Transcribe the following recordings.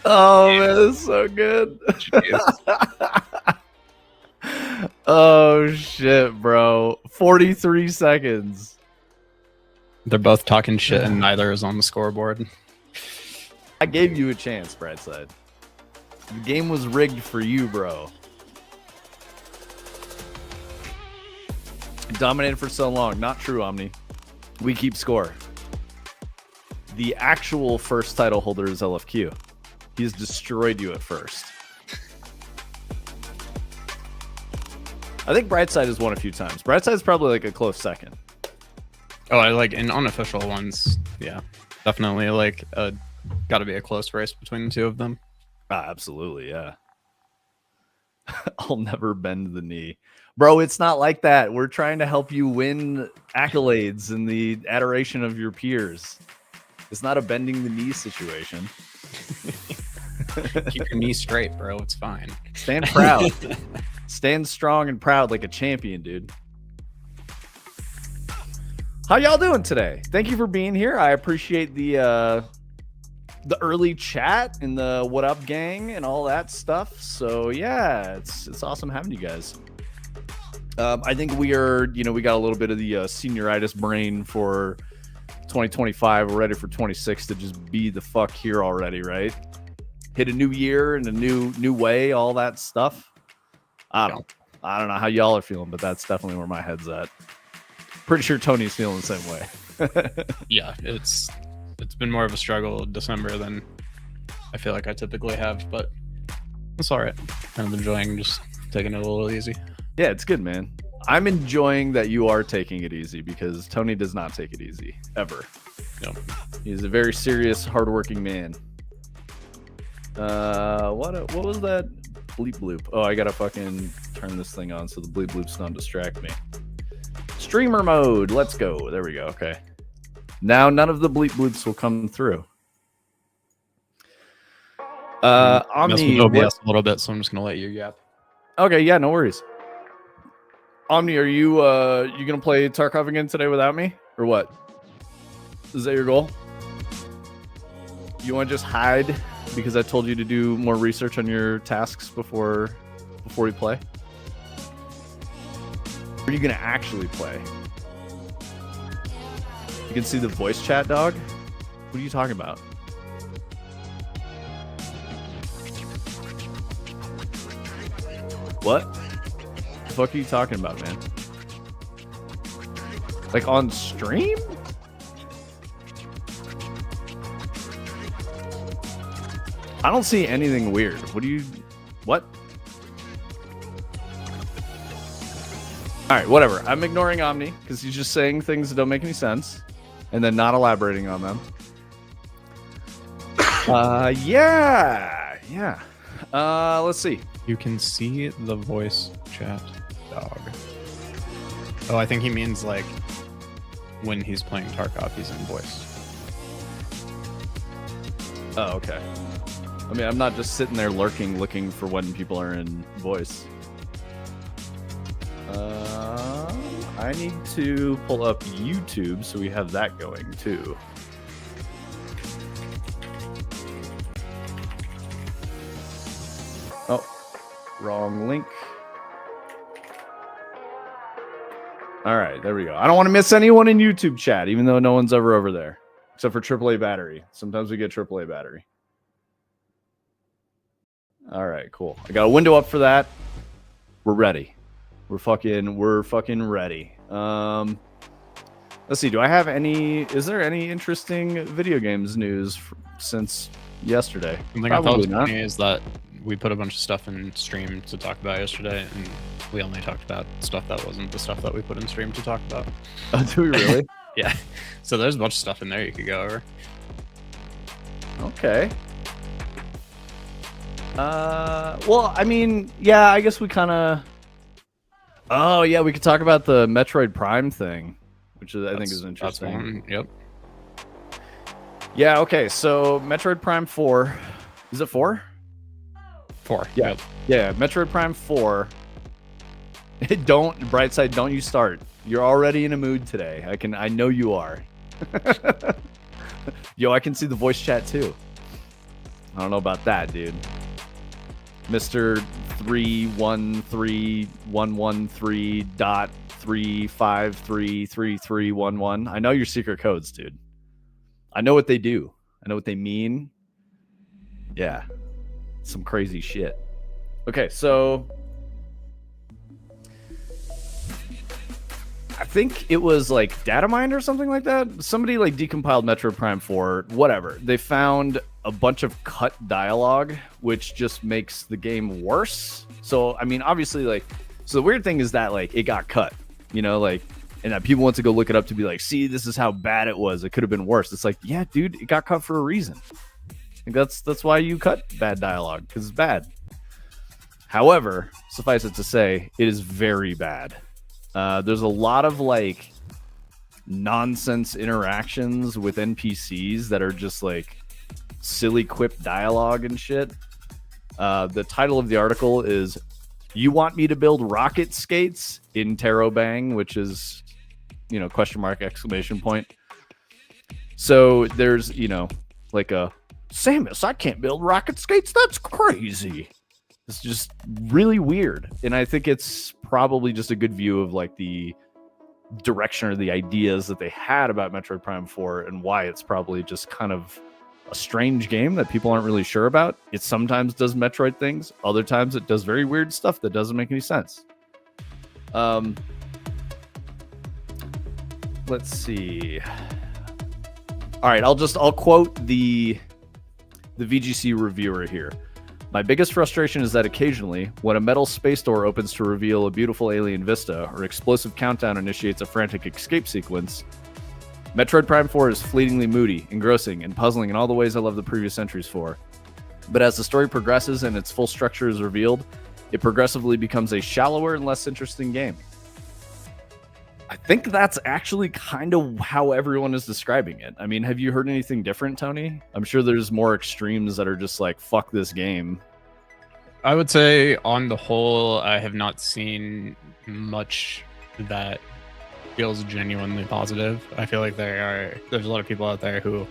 Oh man, that's so good. Oh shit, bro. 43 seconds. They're both talking shit and neither is on the scoreboard. I gave you a chance, Brightside. The game was rigged for you, bro. Dominated for so long. Not true, Omni. We keep score. The actual first title holder is LFQ. He's destroyed you at first. I think Brightside has won a few times. Brightside's probably like a close second. Oh, I like in unofficial ones. Yeah, definitely. Like, got to be a close race between the two of them. Absolutely, yeah. I'll never bend the knee. Bro, it's not like that. We're trying to help you win accolades and the adoration of your peers. It's not a bending the knee situation. Keep your knee straight, bro. It's fine. Stand proud. Stand strong and proud like a champion, dude. How y'all doing today? Thank you for being here. I appreciate the early chat and the what up gang and all that stuff. So yeah, it's awesome having you guys. I think we are, we got a little bit of the senioritis brain for 2025. We're ready for 26 to just be the fuck here already, right? Hit a new year in a new way, all that stuff. I don't know how y'all are feeling, but that's definitely where my head's at. Pretty sure Tony's feeling the same way. Yeah, it's been more of a struggle December than I feel like I typically have, but it's all right. Kind of enjoying just taking it a little easy. Yeah, it's good, man. I'm enjoying that you are taking it easy because Tony does not take it easy ever. Yep. He's a very serious, hardworking man. What was that? Bleep bloop. Oh, I gotta fucking turn this thing on so the bleep bloops don't distract me. Streamer mode. Let's go. There we go. Okay. Now none of the bleep bloops will come through. Omni, OBS a little bit, so I'm just gonna let you yap. Okay, yeah, no worries. Omni, are you gonna play Tarkov again today without me, or what? Is that your goal? You want to just hide because I told you to do more research on your tasks before we play? Or are you gonna actually play? You can see the voice chat, dog. What are you talking about? What? The fuck are you talking about, man? Like on stream? I don't see anything weird. What? All right, whatever. I'm ignoring Omni because he's just saying things that don't make any sense and then not elaborating on them. Yeah. Let's see. You can see the voice chat, dog. Oh, I think he means like when he's playing Tarkov, he's in voice. Oh, okay. I mean, I'm not just sitting there lurking, looking for when people are in voice. I need to pull up YouTube so we have that going too. Oh, wrong link. All right, there we go. I don't want to miss anyone in YouTube chat, even though no one's ever over there, except for AAA battery. Sometimes we get AAA battery. All right, cool. I got a window up for that. We're ready. We're fucking ready. Let's see. Do I have any? Is there any interesting video games news since yesterday? Something I thought was funny is that we put a bunch of stuff in stream to talk about yesterday, and we only talked about stuff that wasn't the stuff that we put in stream to talk about. Oh, do we really? Yeah. So there's a bunch of stuff in there you could go over. Okay. Well, I mean, yeah, I guess we kind of. Oh yeah, we could talk about the Metroid Prime thing, which I think is interesting. That's one. Yep. Yeah. Okay. So Metroid Prime 4, is it 4? 4. Yeah. Yep. Yeah. Metroid Prime 4. Don't Brightside. Don't you start. You're already in a mood today. I know you are. Yo, I can see the voice chat too. I don't know about that, dude. Mr. 313113.3533311. I know your secret codes, dude. I know what they do. I know what they mean. Yeah. Some crazy shit. Okay, so I think it was like Datamine or something like that. Somebody like decompiled Metroid Prime 4, whatever. They found a bunch of cut dialogue, which just makes the game worse. So, I mean, obviously, like, so the weird thing is that, like, it got cut, you know, like, and that people want to go look it up to be like, see, this is how bad it was. It could have been worse. It's like, yeah, dude, it got cut for a reason. Like, that's why you cut bad dialogue, because it's bad. However, suffice it to say, it is very bad. There's a lot of, like, nonsense interactions with NPCs that are just, like, silly quip dialogue and shit. The title of the article is "You Want Me to Build Rocket Skates?" in Terabang, which is, you know, question mark, exclamation point. So there's, you know, like a Samus, I can't build rocket skates. That's crazy. It's just really weird. And I think it's probably just a good view of like the direction or the ideas that they had about Metroid Prime 4 and why it's probably just kind of a strange game that people aren't really sure about. It sometimes does Metroid things. Other times it does very weird stuff that doesn't make any sense. Let's see. All right, I'll quote the VGC reviewer here. My biggest frustration is that occasionally, when a metal space door opens to reveal a beautiful alien vista or explosive countdown initiates a frantic escape sequence, Metroid Prime 4 is fleetingly moody, engrossing, and puzzling in all the ways I love the previous entries for. But as the story progresses and its full structure is revealed, it progressively becomes a shallower and less interesting game. I think that's actually kind of how everyone is describing it. I mean, have you heard anything different, Tony? I'm sure there's more extremes that are just like, fuck this game. I would say on the whole, I have not seen much that feels genuinely positive. I feel like there's a lot of people out there who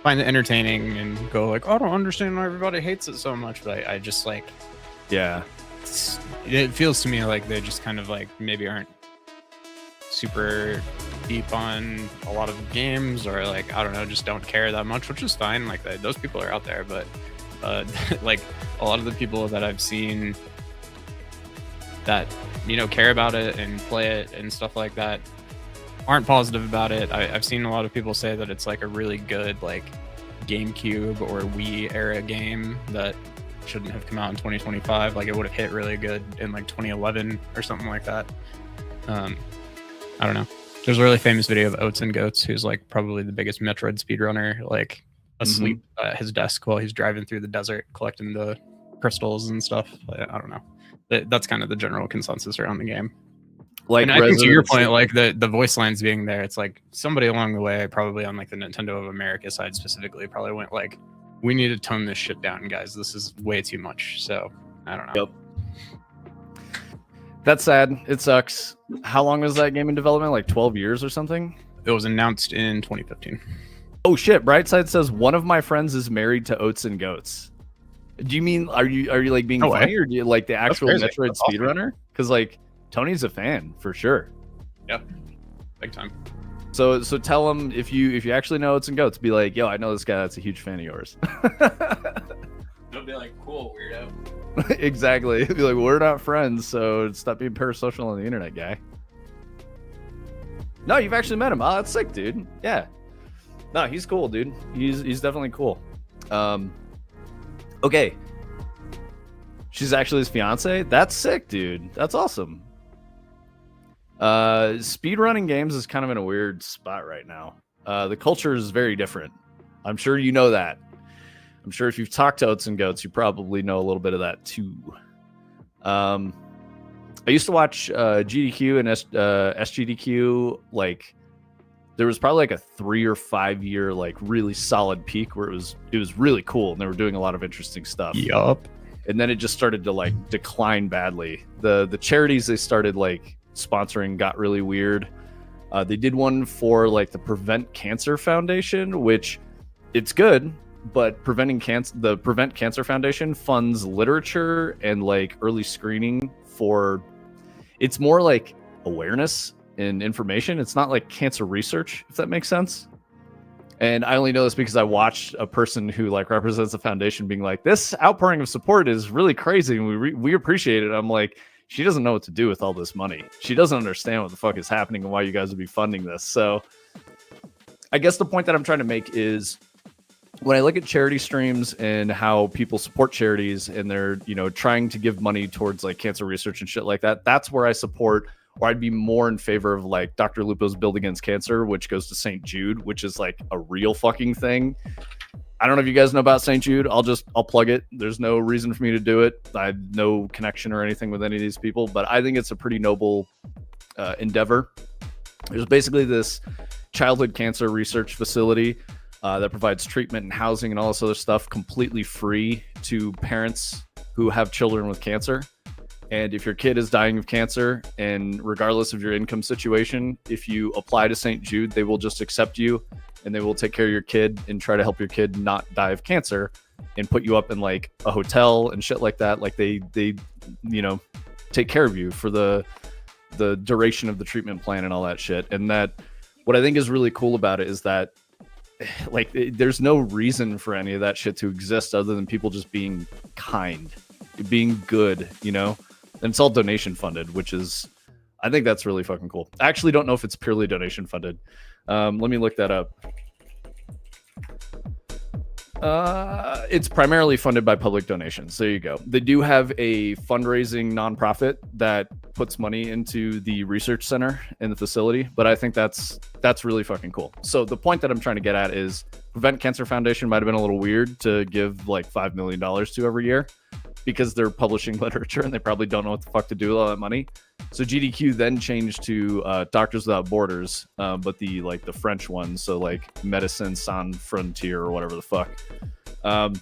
find it entertaining and go like, oh, I don't understand why everybody hates it so much. But I just like, yeah, it feels to me like they just kind of like maybe aren't super deep on a lot of games, or like, I don't know, just don't care that much, which is fine. Like those people are out there, but like a lot of the people that I've seen that, you know, care about it and play it and stuff like that aren't positive about it. I've seen a lot of people say that it's like a really good like GameCube or Wii era game that shouldn't have come out in 2025. Like it would have hit really good in like 2011 or something like that. I don't know. There's a really famous video of Oats and Goats, who's like probably the biggest Metroid speedrunner, like asleep at his desk while he's driving through the desert collecting the crystals and stuff. I don't know. That's kind of the general consensus around the game. Like, and I think to your point, like the voice lines being there, it's like somebody along the way, probably on like the Nintendo of America side specifically, probably went like, we need to tone this shit down, guys. This is way too much. So I don't know. Yep. That's sad. It sucks. How long was that game in development? Like 12 years or something? It was announced in 2015. Oh shit! Brightside says one of my friends is married to Oats and Goats. Do you mean are you like being funny, or do you like the actual Metroid speedrunner? Because like Tony's a fan for sure. Yep, big time. So tell him if you actually know Oats and Goats, be like, yo, I know this guy that's a huge fan of yours. They'll be like, cool, weirdo. Exactly. Be like, we're not friends, so stop being parasocial on the internet, guy. No, you've actually met him. Oh, that's sick, dude. Yeah. No, he's cool, dude. He's definitely cool. Okay. She's actually his fiance? That's sick, dude. That's awesome. Speedrunning games is kind of in a weird spot right now. The culture is very different. I'm sure you know that. I'm sure if you've talked to Oats and Goats, you probably know a little bit of that too. I used to watch GDQ and SGDQ. Like, there was probably like a 3 or 5 year like really solid peak where it was really cool and they were doing a lot of interesting stuff. Yup. And then it just started to like decline badly. The charities they started like sponsoring got really weird. They did one for like the Prevent Cancer Foundation, which it's good, but the Prevent Cancer Foundation funds literature and like early screening for. It's more like awareness and information. It's not like cancer research, if that makes sense. And I only know this because I watched a person who like represents the foundation being like, this outpouring of support is really crazy and we appreciate it. I'm like, she doesn't know what to do with all this money. She doesn't understand what the fuck is happening and why you guys would be funding this. So I guess the point that I'm trying to make is when I look at charity streams and how people support charities and they're, trying to give money towards like cancer research and shit like that, that's where I support, or I'd be more in favor of like Dr. Lupo's Build Against Cancer, which goes to St. Jude, which is like a real fucking thing. I don't know if you guys know about St. Jude. I'll plug it. There's no reason for me to do it. I have no connection or anything with any of these people, but I think it's a pretty noble endeavor. There's basically this childhood cancer research facility that provides treatment and housing and all this other stuff completely free to parents who have children with cancer. And if your kid is dying of cancer, and regardless of your income situation, if you apply to St. Jude, they will just accept you and they will take care of your kid and try to help your kid not die of cancer and put you up in like a hotel and shit like that. Like they take care of you for the duration of the treatment plan and all that shit. And that what I think is really cool about it is that like there's no reason for any of that shit to exist other than people just being kind, being good, and it's all donation funded, which is, I think that's really fucking cool. I actually don't know if it's purely donation funded. Let me look that up. It's primarily funded by public donations. There you go. They do have a fundraising nonprofit that puts money into the research center in the facility, but I think that's really fucking cool. So the point that I'm trying to get at is Prevent Cancer Foundation might have been a little weird to give like $5 million to every year because they're publishing literature and they probably don't know what the fuck to do with all that money. So GDQ then changed to Doctors Without Borders, but the French one, so like Médecins Sans Frontières or whatever the fuck. And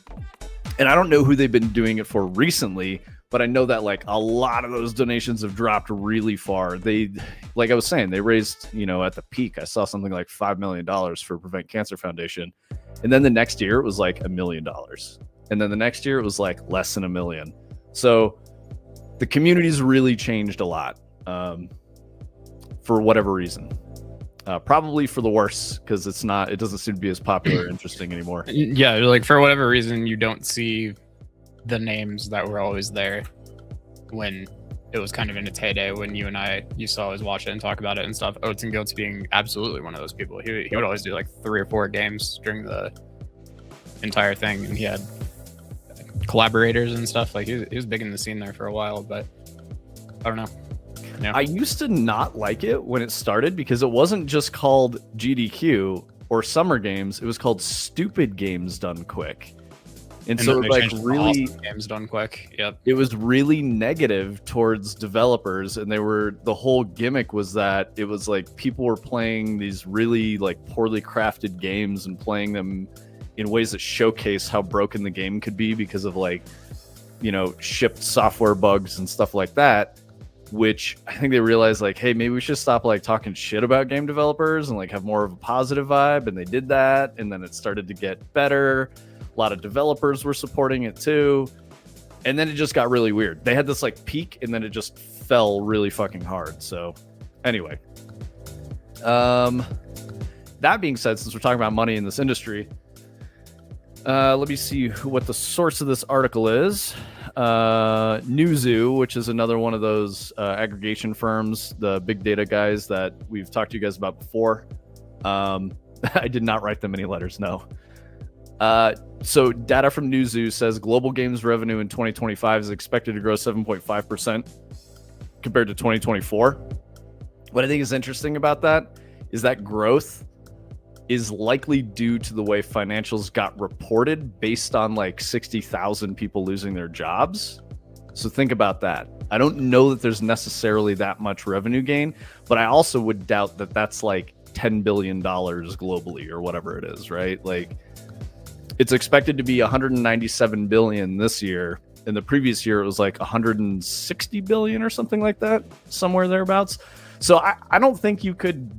I don't know who they've been doing it for recently, but I know that like a lot of those donations have dropped really far. They, like I was saying, they raised, at the peak, I saw something like $5 million for Prevent Cancer Foundation. And then the next year it was like $1 million. And then the next year it was like less than $1 million. So the community's really changed a lot for whatever reason. Probably for the worse, because it doesn't seem to be as popular or interesting anymore. Yeah, like for whatever reason, you don't see the names that were always there when it was kind of in its heyday, when you and I used to always watch it and talk about it and stuff. Oats and Goats being absolutely one of those people. He would always do like 3 or 4 games during the entire thing, and he had collaborators and stuff. Like he was big in the scene there for a while, but I don't know. Yeah. I used to not like it when it started because it wasn't just called GDQ or Summer Games. It was called Stupid Games Done Quick. And so like really awesome games done quick. Yep. It was really negative towards developers, and the whole gimmick was that it was like people were playing these really like poorly crafted games and playing them in ways that showcase how broken the game could be because of like, shipped software bugs and stuff like that, which I think they realized like, hey, maybe we should stop like talking shit about game developers and like have more of a positive vibe. And they did that. And then it started to get better. A lot of developers were supporting it too. And then it just got really weird. They had this like peak and then it just fell really fucking hard. So anyway, that being said, since we're talking about money in this industry, let me see what the source of this article is. Newzoo, which is another one of those aggregation firms, the big data guys that we've talked to you guys about before. I did not write them any letters, no. So data from Newzoo says global games revenue in 2025 is expected to grow 7.5% compared to 2024. What I think is interesting about that is that growth is likely due to the way financials got reported based on like 60,000 people losing their jobs. So think about that. I don't know that there's necessarily that much revenue gain, but I also would doubt that that's like $10 billion globally or whatever it is, right? Like it's expected to be 197 billion this year. In the previous year, it was like 160 billion or something like that, somewhere thereabouts. So I don't think you could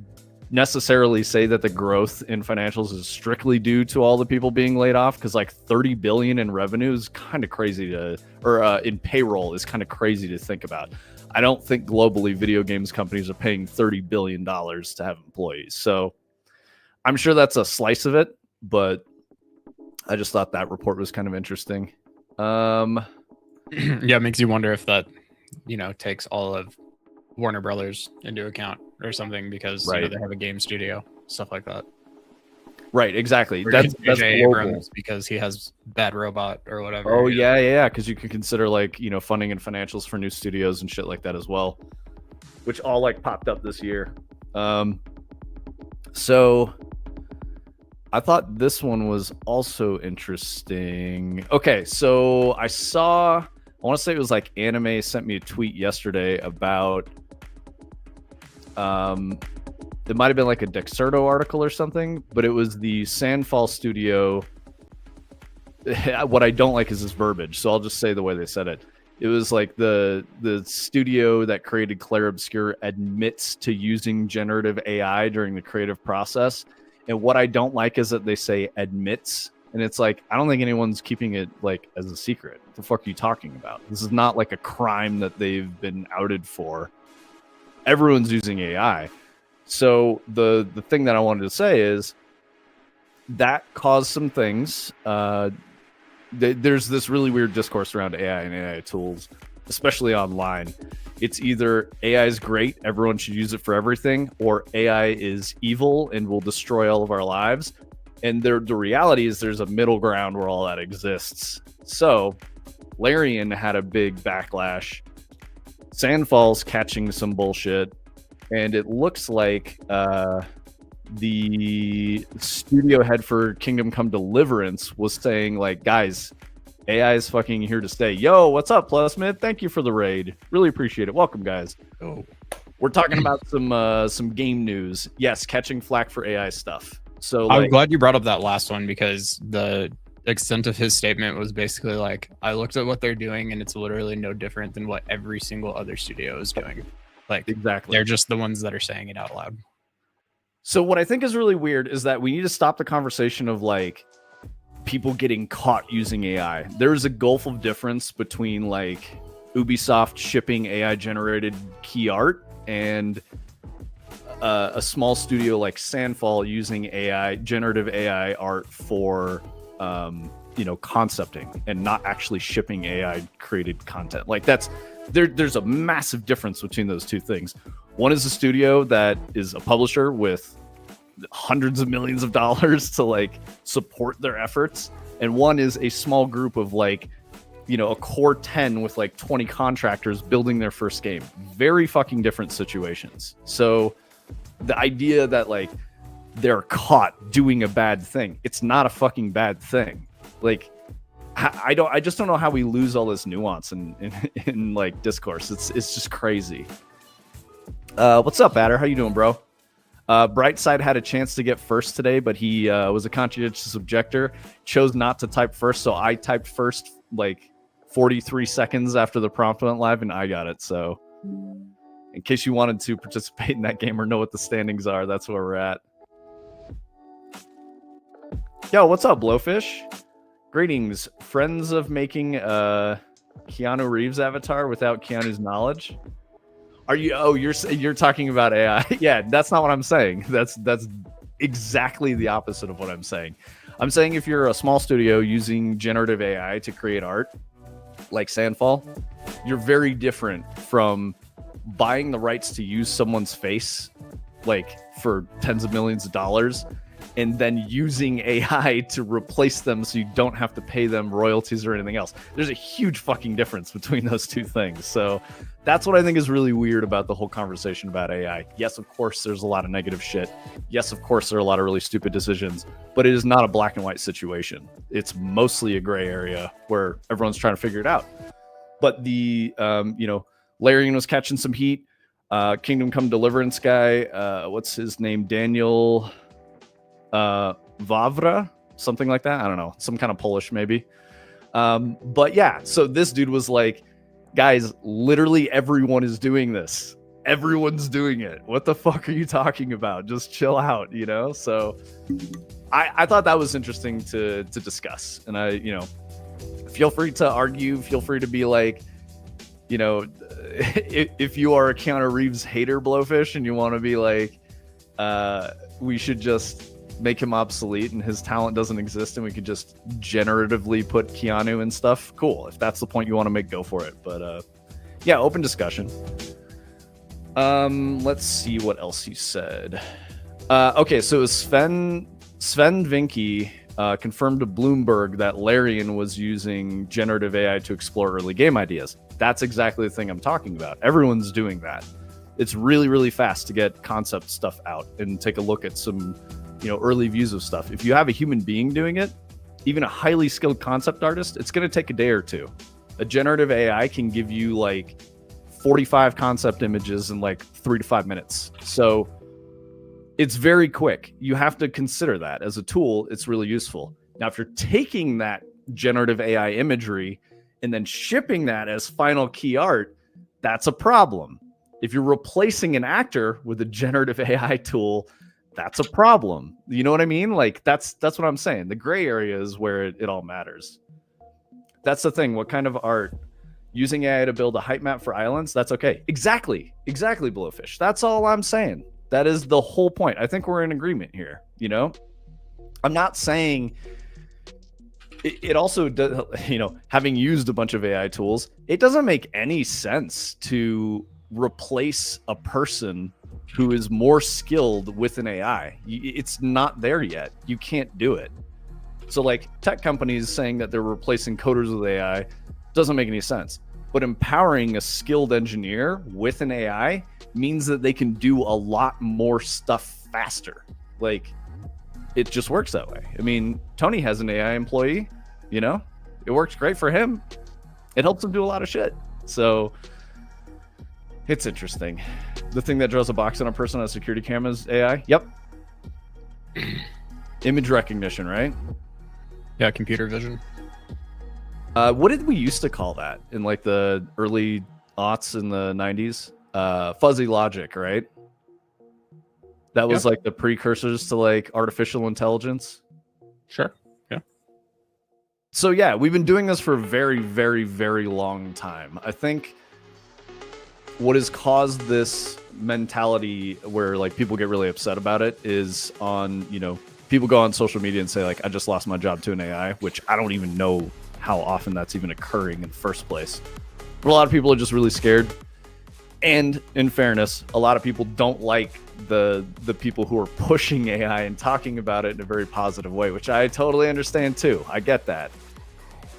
necessarily say that the growth in financials is strictly due to all the people being laid off, because like 30 billion in revenue is kind of crazy to, or in payroll is kind of crazy to think about. I don't think globally video games companies are paying $30 billion to have employees. So I'm sure that's a slice of it, but I just thought that report was kind of interesting. Yeah, it makes you wonder if that, takes all of Warner Brothers into account or something, because Right. they have a game studio, stuff like that. Right, exactly. Or That's J.J. global. Abrams because he has Bad Robot or whatever. Oh yeah, because you can consider like funding and financials for new studios and shit like that as well, which all like popped up this year. So I thought this one was also interesting. Okay, so I want to say it was like Anime sent me a tweet yesterday about it might have been like a Dexerto article or something, but it was the Sandfall studio. What I don't like is this verbiage, so I'll just say the way they said it. It was like the studio that created Clair Obscur admits to using generative AI during the creative process. And what I don't like is that they say admits, and it's like, I don't think anyone's keeping it like as a secret. What the fuck are you talking about? This is not like a crime that they've been outed for. Everyone's using AI. So the thing that I wanted to say is that caused some things. There's this really weird discourse around AI and AI tools, especially online. It's either AI is great, everyone should use it for everything, or AI is evil and will destroy all of our lives. And the reality is there's a middle ground where all that exists. So Larian had a big backlash. Sandfall's catching some bullshit. And it looks like the studio head for Kingdom Come Deliverance was saying, like, guys, AI is fucking here to stay. Yo, what's up, Plusmith? Thank you for the raid. Really appreciate it. Welcome, guys. Oh. We're talking about some game news. Yes, catching flack for AI stuff. So I'm glad you brought up that last one, because the extent of his statement was basically like, I looked at what they're doing and it's literally no different than what every single other studio is doing. Like, exactly. They're just the ones that are saying it out loud. So what I think is really weird is that we need to stop the conversation of like people getting caught using AI. There's a gulf of difference between like Ubisoft shipping AI generated key art and a small studio like Sandfall using generative AI art for concepting and not actually shipping AI created content. Like there's a massive difference between those two things. One is a studio that is a publisher with hundreds of millions of dollars to like support their efforts, and one is a small group of like a core 10 with like 20 contractors building their first game. Very fucking different situations. So the idea that like they're caught doing a bad thing, it's not a fucking bad thing. Like I just don't know how we lose all this nuance in like discourse. It's just crazy. What's up, Batter? How you doing, bro? Brightside had a chance to get first today, but he was a conscientious objector, chose not to type first, so I typed first like 43 seconds after the prompt went live, and I got it. So in case you wanted to participate in that game or know what the standings are, that's where we're at. Yo, what's up, Blowfish? Greetings, friends of making Keanu Reeves avatar without Keanu's knowledge. Are you? Oh, you're talking about AI? Yeah, that's not what I'm saying. That's exactly the opposite of what I'm saying. I'm saying if you're a small studio using generative AI to create art, like Sandfall, you're very different from buying the rights to use someone's face, like for tens of millions of dollars, and then using AI to replace them so you don't have to pay them royalties or anything else. There's a huge fucking difference between those two things. So that's what I think is really weird about the whole conversation about AI. Yes, of course, there's a lot of negative shit. Yes, of course, there are a lot of really stupid decisions, but it is not a black and white situation. It's mostly a gray area where everyone's trying to figure it out. But the, Larian was catching some heat. Kingdom Come Deliverance guy, what's his name? Daniel Vavra, something like that. I don't know, some kind of Polish maybe. But yeah, so this dude was like, guys, literally everyone is doing this. everyone's doing it. What the fuck are you talking about? Just chill out, you know? So I thought that was interesting to discuss. And I, you know, feel free to argue, feel free to be like, you know, if you are a Keanu Reeves hater, Blowfish, and you want to be like, we should just make him obsolete and his talent doesn't exist and we could just generatively put Keanu and stuff, cool. If that's the point you want to make, go for it. But yeah, open discussion. Let's see what else you said. Okay, so Sven Vinke confirmed to Bloomberg that Larian was using generative AI to explore early game ideas. That's exactly the thing I'm talking about. Everyone's doing that. It's really, really fast to get concept stuff out and take a look at some, you know, early views of stuff. If you have a human being doing it, even a highly skilled concept artist, it's going to take a day or two. A generative AI can give you like 45 concept images in like 3 to 5 minutes. So it's very quick. You have to consider that as a tool. It's really useful. Now, if you're taking that generative AI imagery and then shipping that as final key art, that's a problem. If you're replacing an actor with a generative AI tool, that's a problem. You know what I mean? Like that's what I'm saying. The gray area is where it all matters. That's the thing. What kind of art? Using AI to build a height map for islands? That's okay. Exactly, Blowfish. That's all I'm saying. That is the whole point. I think we're in agreement here. You know, I'm not saying it also does, you know, having used a bunch of AI tools, it doesn't make any sense to replace a person who is more skilled with an AI. It's not there yet. You can't do it. So like tech companies saying that they're replacing coders with AI doesn't make any sense. But empowering a skilled engineer with an AI means that they can do a lot more stuff faster. Like it just works that way. I mean, Tony has an AI employee, you know, it works great for him. It helps him do a lot of shit. So it's interesting. The thing that draws a box on a person on a security camera is AI. Yep. Image recognition, right? Yeah, computer vision. What did we used to call that in like the early aughts in the 90s? Fuzzy logic, right? That was like the precursors to like artificial intelligence. Sure. Yeah. So yeah, we've been doing this for a very, very, very long time. I think what has caused this mentality where like people get really upset about it is on, you know, people go on social media and say like, I just lost my job to an AI, which I don't even know how often that's even occurring in the first place. But a lot of people are just really scared. And in fairness, a lot of people don't like the people who are pushing AI and talking about it in a very positive way, which I totally understand too. I get that.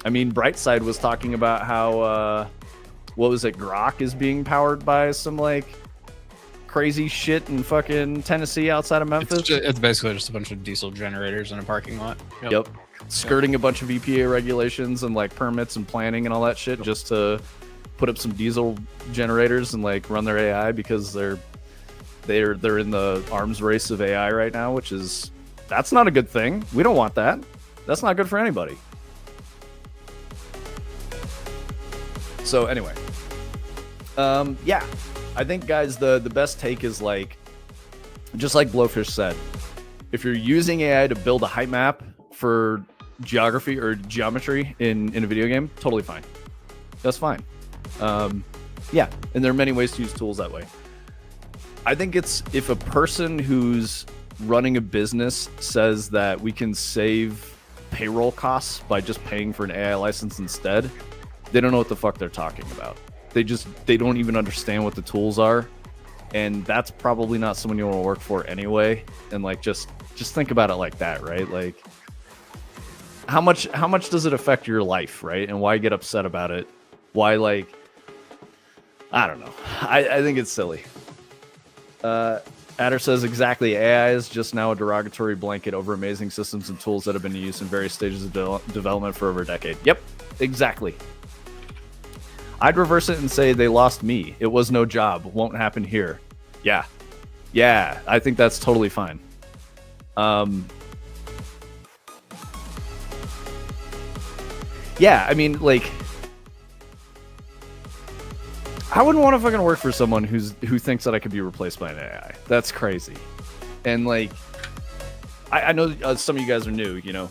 I mean, Brightside was talking about how, what was it, Grok is being powered by some like crazy shit in fucking Tennessee outside of Memphis. It's basically just a bunch of diesel generators in a parking lot. Yep. Skirting a bunch of EPA regulations and like permits and planning and all that shit just to put up some diesel generators and like run their AI because they're in the arms race of AI right now, which is, that's not a good thing. We don't want that. That's not good for anybody. So anyway, yeah, I think guys, the best take is like, just like Blowfish said, if you're using AI to build a height map for geography or geometry in a video game, totally fine. That's fine. Yeah, and there are many ways to use tools that way. I think it's if a person who's running a business says that we can save payroll costs by just paying for an AI license instead, they don't know what the fuck they're talking about. They don't even understand what the tools are. And that's probably not someone you want to work for anyway. And like, just think about it like that, right? Like how much does it affect your life, right? And why get upset about it? Why, like, I don't know. I think it's silly. Adder says exactly. AI is just now a derogatory blanket over amazing systems and tools that have been used in various stages of development for over a decade. Yep, exactly. I'd reverse it and say they lost me. It was no job. Won't happen here. Yeah. Yeah, I think that's totally fine. Yeah, I mean, like, I wouldn't want to fucking work for someone who thinks that I could be replaced by an AI. That's crazy. And like, I know some of you guys are new, you know,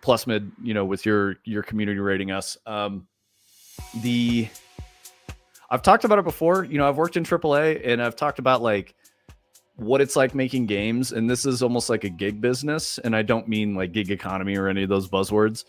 plus mid, you know, with your community rating us. I've talked about it before. You know, I've worked in AAA, and I've talked about like what it's like making games, and this is almost like a gig business. And I don't mean like gig economy or any of those buzzwords.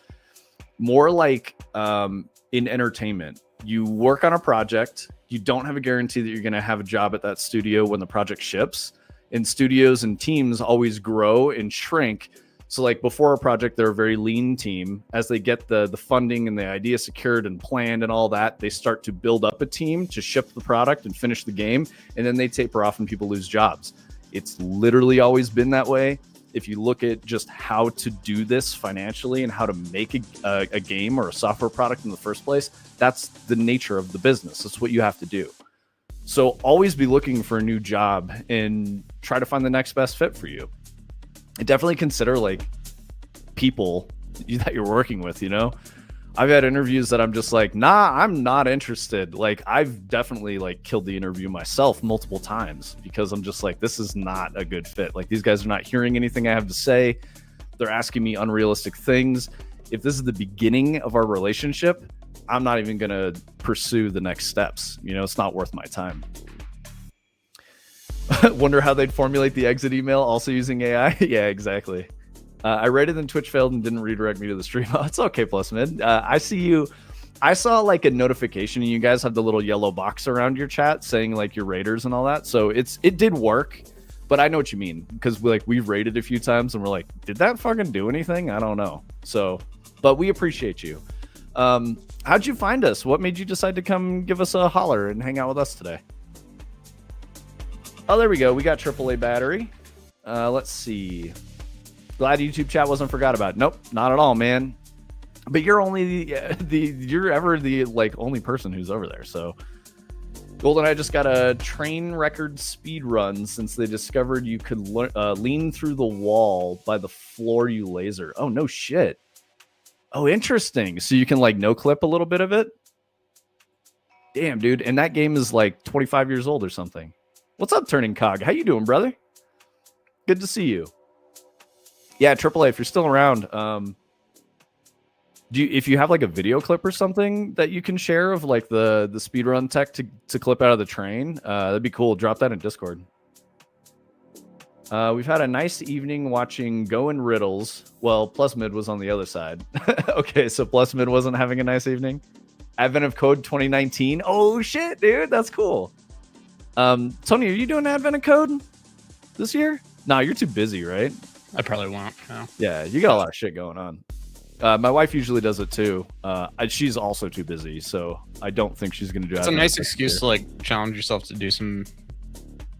More like in entertainment, you work on a project. You don't have a guarantee that you're going to have a job at that studio when the project ships. And studios and teams always grow and shrink. So like before a project, they're a very lean team. As they get the funding and the idea secured and planned and all that, they start to build up a team to ship the product and finish the game. And then they taper off and people lose jobs. It's literally always been that way. If you look at just how to do this financially and how to make a game or a software product in the first place, that's the nature of the business. That's what you have to do. So always be looking for a new job and try to find the next best fit for you. And definitely consider like people that you're working with, you know? I've had interviews that I'm just like, nah, I'm not interested. Like I've definitely like killed the interview myself multiple times because I'm just like, this is not a good fit. Like these guys are not hearing anything I have to say. They're asking me unrealistic things. If this is the beginning of our relationship, I'm not even going to pursue the next steps. You know, it's not worth my time. Wonder how they'd formulate the exit email also using AI. Yeah, exactly. I read it and Twitch failed and didn't redirect me to the stream. Oh, it's okay, plus mid. I see you. I saw like a notification and you guys have the little yellow box around your chat saying like your raiders and all that. So it did work, but I know what you mean because we've raided a few times and we're like, did that fucking do anything? I don't know. So, but we appreciate you. How'd you find us? What made you decide to come give us a holler and hang out with us today? Oh, there we go. We got AAA battery. Let's see. Glad YouTube chat wasn't forgot about. Nope, not at all, man. But you're only you're ever the like only person who's over there. So Golden, I just got a train record speed run since they discovered you could lean through the wall by the floor you laser. Oh no shit. Oh, interesting. So you can like no clip a little bit of it. Damn, dude. And that game is like 25 years old or something. What's up, Turning Cog? How you doing, brother? Good to see you. Yeah, AAA, if you're still around, if you have like a video clip or something that you can share of like the speedrun tech to clip out of the train, that'd be cool. Drop that in Discord. We've had a nice evening watching Go and Riddles. Well, Plus Mid was on the other side. Okay, so Plus Mid wasn't having a nice evening. Advent of Code 2019. Oh shit, dude, that's cool. Tony, are you doing Advent of Code this year? Nah, you're too busy, right? I probably won't. No. Yeah, you got a lot of shit going on. My wife usually does it too. She's also too busy, so I don't think she's going to do it. It's a nice excuse to like challenge yourself to do some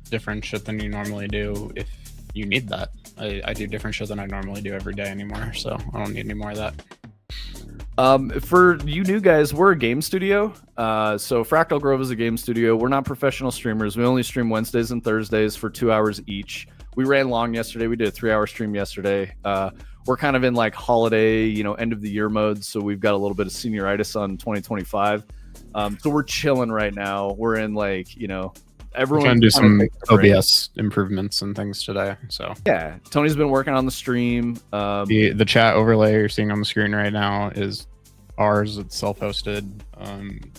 different shit than you normally do if you need that. I do different shit than I normally do every day anymore, so I don't need any more of that. For you new guys, we're a game studio. So Fractal Grove is a game studio. We're not professional streamers. We only stream Wednesdays and Thursdays for 2 hours each. We ran long yesterday. We did a 3-hour stream yesterday. We're kind of in like holiday, end of the year mode. So we've got a little bit of senioritis on 2025. So we're chilling right now. We're in like, everyone trying to do some OBS improvements and things today. So yeah, Tony's been working on the stream. The chat overlay you're seeing on the screen right now is ours. It's self-hosted.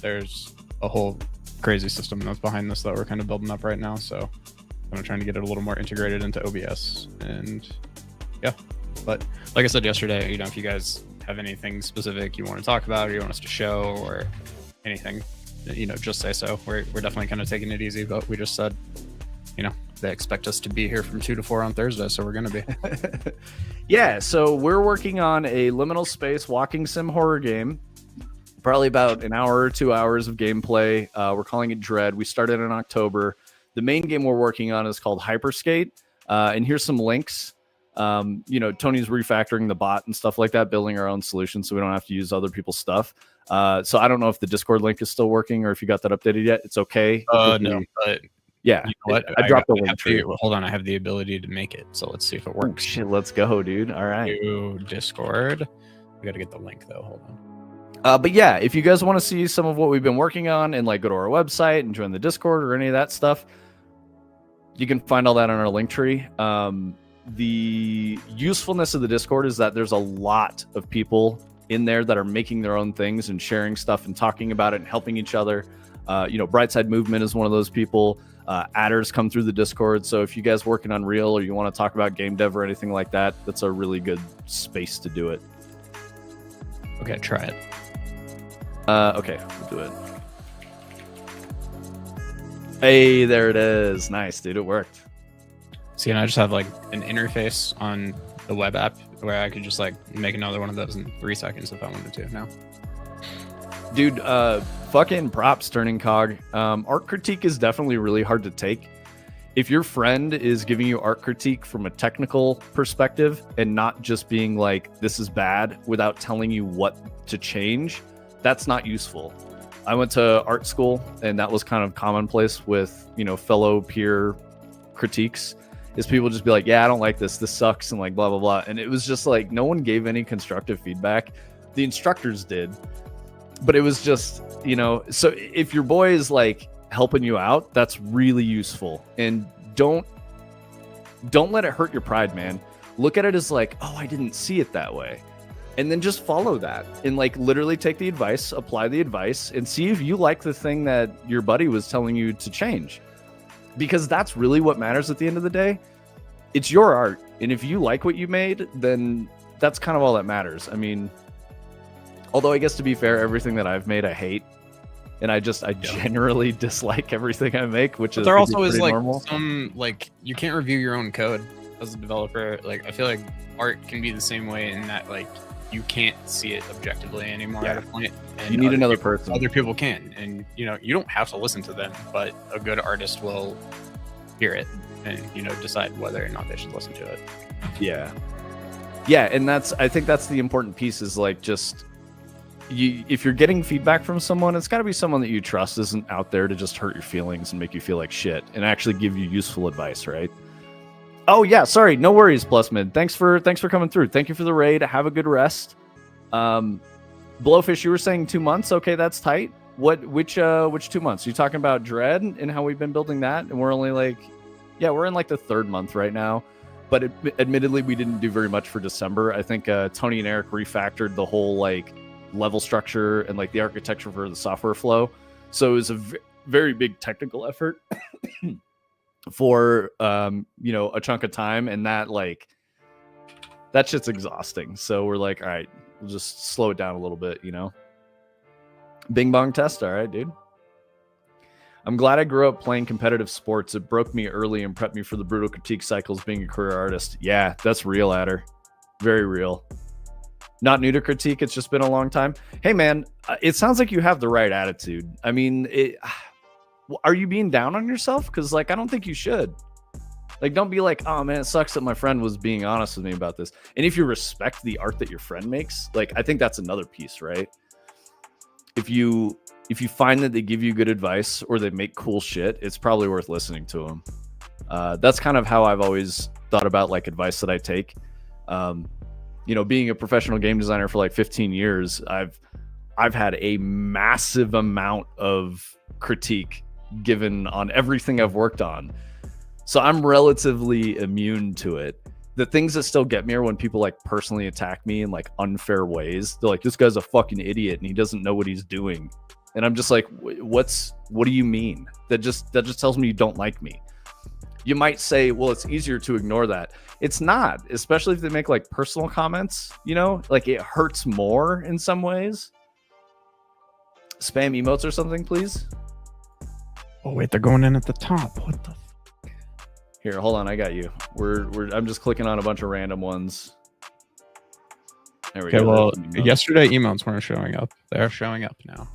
There's a whole crazy system that's behind this that we're kind of building up right now. So I'm trying to get it a little more integrated into OBS. And yeah, but like I said yesterday, if you guys have anything specific you want to talk about or you want us to show or anything, just say so. We're definitely kind of taking it easy, but we just said, they expect us to be here from 2 to 4 on Thursday, so we're going to be. Yeah, so we're working on a liminal space walking sim horror game. Probably about an hour or 2 hours of gameplay. We're calling it Dread. We started in October. The main game we're working on is called Hyperskate. And here's some links. Tony's refactoring the bot and stuff like that, building our own solution so we don't have to use other people's stuff. So I don't know if the Discord link is still working or if you got that updated yet. It's okay. No, but yeah, you know what? I dropped the link. Hold on, I have the ability to make it. So let's see if it works. Oh, shit, let's go, dude. All right. To Discord. We got to get the link though. Hold on. But yeah, if you guys want to see some of what we've been working on and like go to our website and join the Discord or any of that stuff, you can find all that on our link tree. The usefulness of the Discord is that there's a lot of people in there that are making their own things and sharing stuff and talking about it and helping each other. Brightside Movement is one of those people. Adders come through the Discord. So if you guys work in Unreal or you want to talk about game dev or anything like that, that's a really good space to do it. Okay, try it. Okay, we'll do it. Hey, there it is. Nice, dude. It worked. See, and I just have like an interface on the web app where I could just like make another one of those in 3 seconds if I wanted to now. Dude, fucking props, Turning Cog. Art critique is definitely really hard to take. If your friend is giving you art critique from a technical perspective and not just being like, this is bad, without telling you what to change, that's not useful. I went to art school, and that was kind of commonplace with, fellow peer critiques, is people just be like, yeah, I don't like this. This sucks, and like, blah, blah, blah. And it was just like, no one gave any constructive feedback. The instructors did. But it was just, so if your boy is like helping you out, that's really useful. And don't let it hurt your pride, man. Look at it as like, oh, I didn't see it that way. And then just follow that and like literally take the advice, apply the advice, and see if you like the thing that your buddy was telling you to change. Because that's really what matters at the end of the day. It's your art. And if you like what you made, then that's kind of all that matters. I mean, although I guess to be fair, everything that I've made, I hate. And I generally dislike everything I make, which is there also is like normal. Some like you can't review your own code as a developer. Like I feel like art can be the same way in that like you can't see it objectively anymore at a point. And you need another person. Other people can, and you don't have to listen to them, but a good artist will hear it and decide whether or not they should listen to it. Yeah, and I think that's the important piece is like just. If you're getting feedback from someone, it's got to be someone that you trust isn't out there to just hurt your feelings and make you feel like shit and actually give you useful advice, right? Oh yeah, sorry, no worries, Plus Mid. Thanks for coming through. Thank you for the raid. Have a good rest. Blowfish, you were saying 2 months. Okay, that's tight. Which 2 months? You talking about Dread and how we've been building that? And we're only we're in like the 3rd month right now. But admittedly, we didn't do very much for December. I think Tony and Eric refactored the whole like level structure and like the architecture for the software flow, so it was a very big technical effort for a chunk of time, and that shit's exhausting. So we're like, all right, we'll just slow it down a little bit. Bing bong test. All right, dude. I'm glad I grew up playing competitive sports. It broke me early and prepped me for the brutal critique cycles being a career artist. Yeah, that's real, Adder. Very real. Not new to critique. It's just been a long time. Hey, man, it sounds like you have the right attitude. I mean, are you being down on yourself? Because, I don't think you should. Don't be like, oh, man, it sucks that my friend was being honest with me about this. And if you respect the art that your friend makes, I think that's another piece, right? If you find that they give you good advice or they make cool shit, it's probably worth listening to them. That's kind of how I've always thought about, advice that I take. Being a professional game designer for 15 years, I've had a massive amount of critique given on everything I've worked on. So I'm relatively immune to it. The things that still get me are when people personally attack me in unfair ways. They're like, this guy's a fucking idiot and he doesn't know what he's doing. And I'm just like, what do you mean? That just tells me you don't like me. You might say, well, it's easier to ignore that. It's not, especially if they make personal comments, it hurts more in some ways. Spam emotes or something, please. Oh, wait, they're going in at the top. What the? Here, hold on. I got you. I'm just clicking on a bunch of random ones. There we go. Okay, well, yesterday emotes weren't showing up. They're showing up now.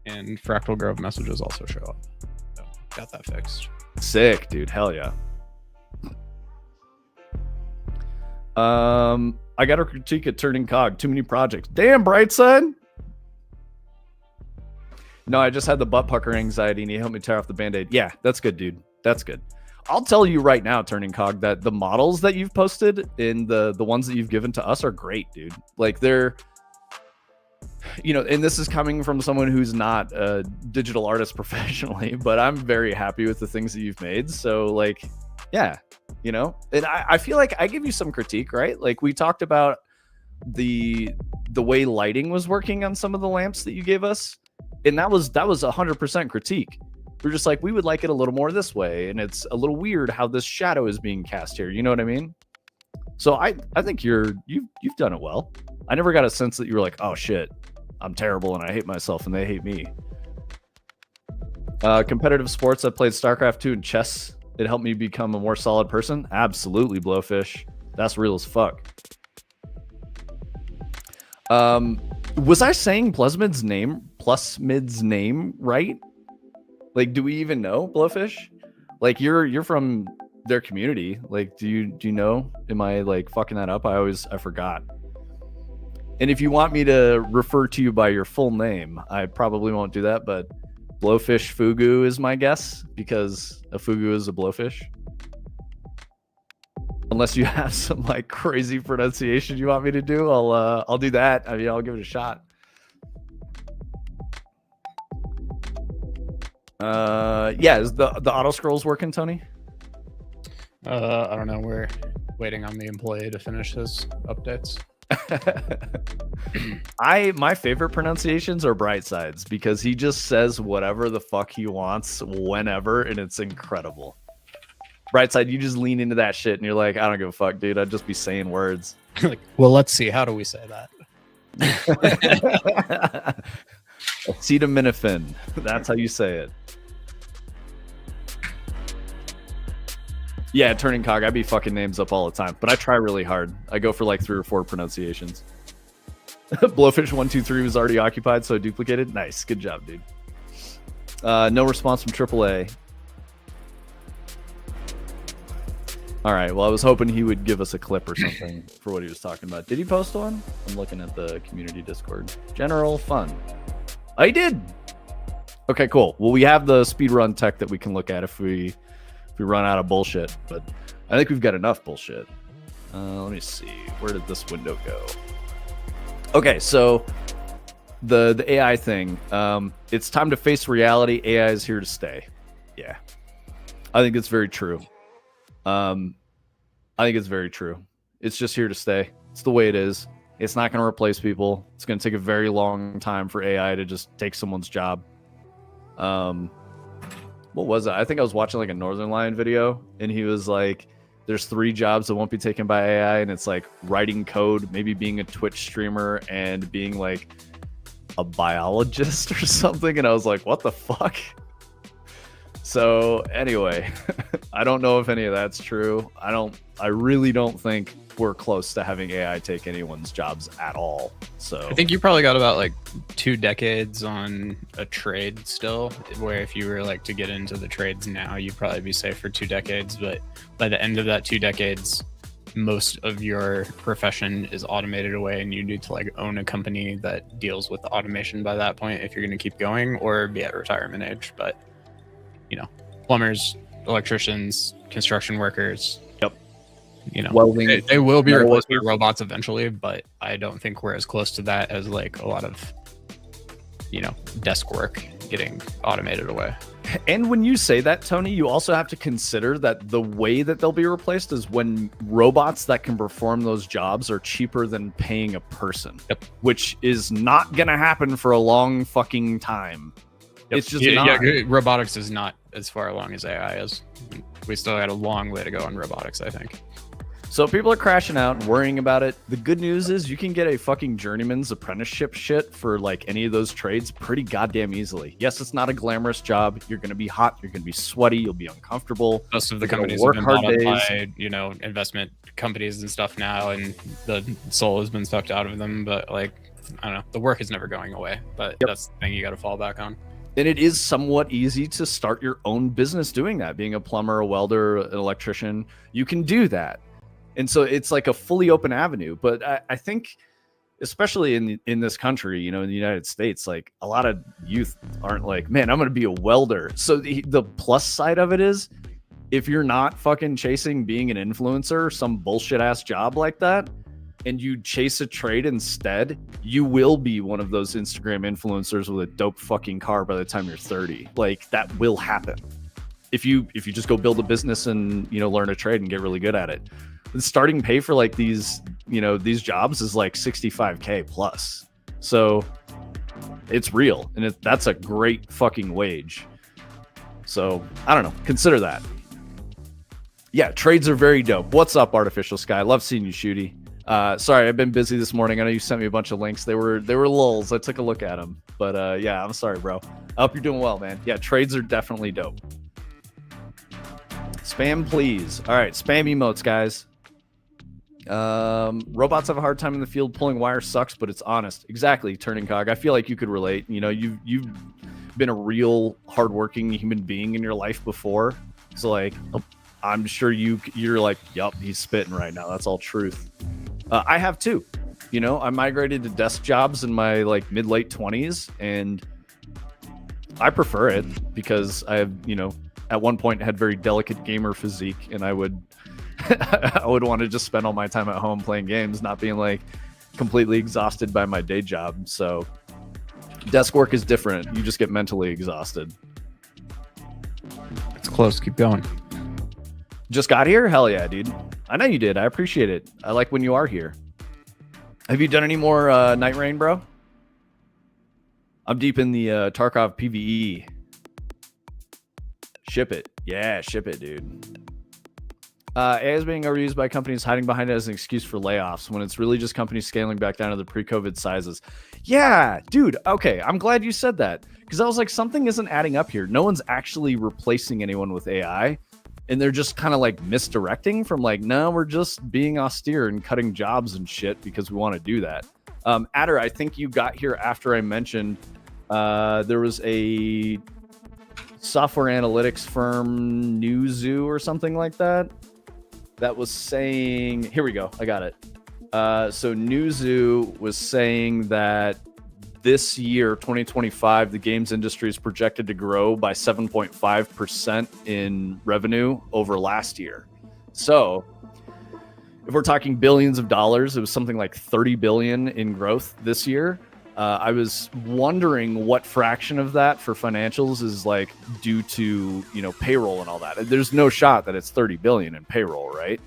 And Fractal Grove messages also show up. So, got that fixed. Sick, dude. Hell yeah. I got a critique at Turning Cog. Too many projects. Damn, Brightside. No, I just had the butt pucker anxiety and he helped me tear off the band-aid. Yeah, that's good, dude. That's good. I'll tell you right now, Turning Cog, that the models that you've posted and the ones that you've given to us are great, dude. you know, and this is coming from someone who's not a digital artist professionally, but I'm very happy with the things that you've made. So like, yeah, you know, and I feel like I give you some critique, right? Like we talked about the way lighting was working on some of the lamps that you gave us, and that was 100% critique. We're just like, we would like it a little more this way, and it's a little weird how this shadow is being cast here. You know what I mean? So I think you've done it well. I never got a sense that you were like, oh shit, I'm terrible and I hate myself and they hate me. Competitive sports, I played StarCraft 2 and chess. It helped me become a more solid person. Absolutely, Blowfish. That's real as fuck. Was I saying Plusmid's name right? Like, do we even know Blowfish? Like, you're from their community. Like, do you know? Am I like fucking that up? I forgot. And if you want me to refer to you by your full name, I probably won't do that, but Blowfish Fugu is my guess, because a fugu is a blowfish. Unless you have some like crazy pronunciation you want me to do, I'll do that. I mean, I'll give it a shot. Yeah, is the auto scrolls working, Tony? I don't know. We're waiting on the employee to finish his updates. My favorite pronunciations are Brightsides, because he just says whatever the fuck he wants whenever, and it's incredible. Brightside, you just lean into that shit and you're like, I don't give a fuck, dude. I'd just be saying words. Like, well, let's see. How do we say that? Acetaminophen. That's how you say it. Yeah, turning cog. I be fucking names up all the time, but I try really hard. I go for like 3 or 4 pronunciations. Blowfish 123 was already occupied, so duplicated. Nice, good job, dude. No response from AAA. All right. Well, I was hoping he would give us a clip or something for what he was talking about. Did he post one? I'm looking at the community Discord. General fun. I did. Okay, cool. Well, we have the speedrun tech that we can look at if we run out of bullshit, but I think we've got enough bullshit. Let me see. Where did this window go? Okay, so the AI thing. It's time to face reality. AI is here to stay. Yeah, I think it's very true. I think it's very true. It's just here to stay. It's the way it is. It's not going to replace people. It's going to take a very long time for AI to just take someone's job. What was it? I think I was watching like a Northern Lion video, and he was like, there's 3 jobs that won't be taken by AI, and it's like writing code, maybe being a Twitch streamer, and being like a biologist or something. And I was like, what the fuck? So anyway, I don't know if any of that's true. I really don't think we're close to having AI take anyone's jobs at all. So I think you probably got about like 2 decades on a trade still, where if you were like to get into the trades now, you'd probably be safe for 2 decades. But by the end of that 2 decades, most of your profession is automated away, and you need to like own a company that deals with the automation by that point if you're going to keep going or be at retirement age. But you know, plumbers, electricians, construction workers. Yep. You know, welding. They will be replaced by robots eventually, but I don't think we're as close to that as like a lot of, you know, desk work getting automated away. And when you say that, Tony, you also have to consider that the way that they'll be replaced is when robots that can perform those jobs are cheaper than paying a person. Yep. Which is not going to happen for a long fucking time. Yep. It's just not. Yeah, robotics is not as far along as AI is. We still got a long way to go on robotics, I think. So people are crashing out and worrying about it. The good news is you can get a fucking journeyman's apprenticeship shit for like any of those trades pretty goddamn easily. Yes, it's not a glamorous job. You're going to be hot. You're going to be sweaty. You'll be uncomfortable. Most of the companies have been bought up by, you know, investment companies and stuff now, and the soul has been sucked out of them. But like, I don't know, the work is never going away. But that's the thing you got to fall back on. And it is somewhat easy to start your own business doing that. Being a plumber, a welder, an electrician, you can do that. And so it's like a fully open avenue. But I think, especially in this country, you know, in the United States, like a lot of youth aren't like, man, I'm going to be a welder. So the plus side of it is, if you're not fucking chasing being an influencer, some bullshit ass job like that, and you chase a trade instead, you will be one of those Instagram influencers with a dope fucking car by the time you're 30. Like, that will happen if you just go build a business and, you know, learn a trade and get really good at it. The starting pay for like these, you know, these jobs is like 65K plus. So it's real, and that's a great fucking wage. So I don't know, consider that. Yeah, trades are very dope. What's up, Artificial Sky? Love seeing you, Shooty. Sorry, I've been busy this morning. I know you sent me a bunch of links. They were lulls. I took a look at them, but yeah, I'm sorry, bro. I hope you're doing well, man. Yeah, trades are definitely dope. Spam, please. All right, spam emotes, guys. Robots have a hard time in the field. Pulling wire sucks, but it's honest. Exactly, Turning Cog. I feel like you could relate. You know, you've been a real hardworking human being in your life before, so like, I'm sure you're like, yup, he's spitting right now. That's all truth. I have too. You know, I migrated to desk jobs in my like mid-late 20s, and I prefer it because I have, you know, at one point had very delicate gamer physique, and I would want to just spend all my time at home playing games, not being like completely exhausted by my day job. So desk work is different. You just get mentally exhausted. It's close. Keep going. Just got here? Hell yeah, dude. I know you did. I appreciate it. I like when you are here. Have you done any more Night Rain, bro? I'm deep in the Tarkov PvE. Ship it. Yeah, ship it, dude. AI is being overused by companies hiding behind it as an excuse for layoffs when it's really just companies scaling back down to the pre-COVID sizes. Yeah, dude. Okay, I'm glad you said that, because I was like, something isn't adding up here. No one's actually replacing anyone with AI, and they're just kind of like misdirecting from like, no, we're just being austere and cutting jobs and shit because we want to do that. Adder, I think you got here after I mentioned there was a software analytics firm, Newzoo or something like that, that was saying, here we go, I got it. So Newzoo was saying that this year, 2025, the games industry is projected to grow by 7.5% in revenue over last year. So if we're talking billions of dollars, it was something like 30 billion in growth this year. I was wondering what fraction of that for financials is like due to, you know, payroll and all that. There's no shot that it's 30 billion in payroll, right?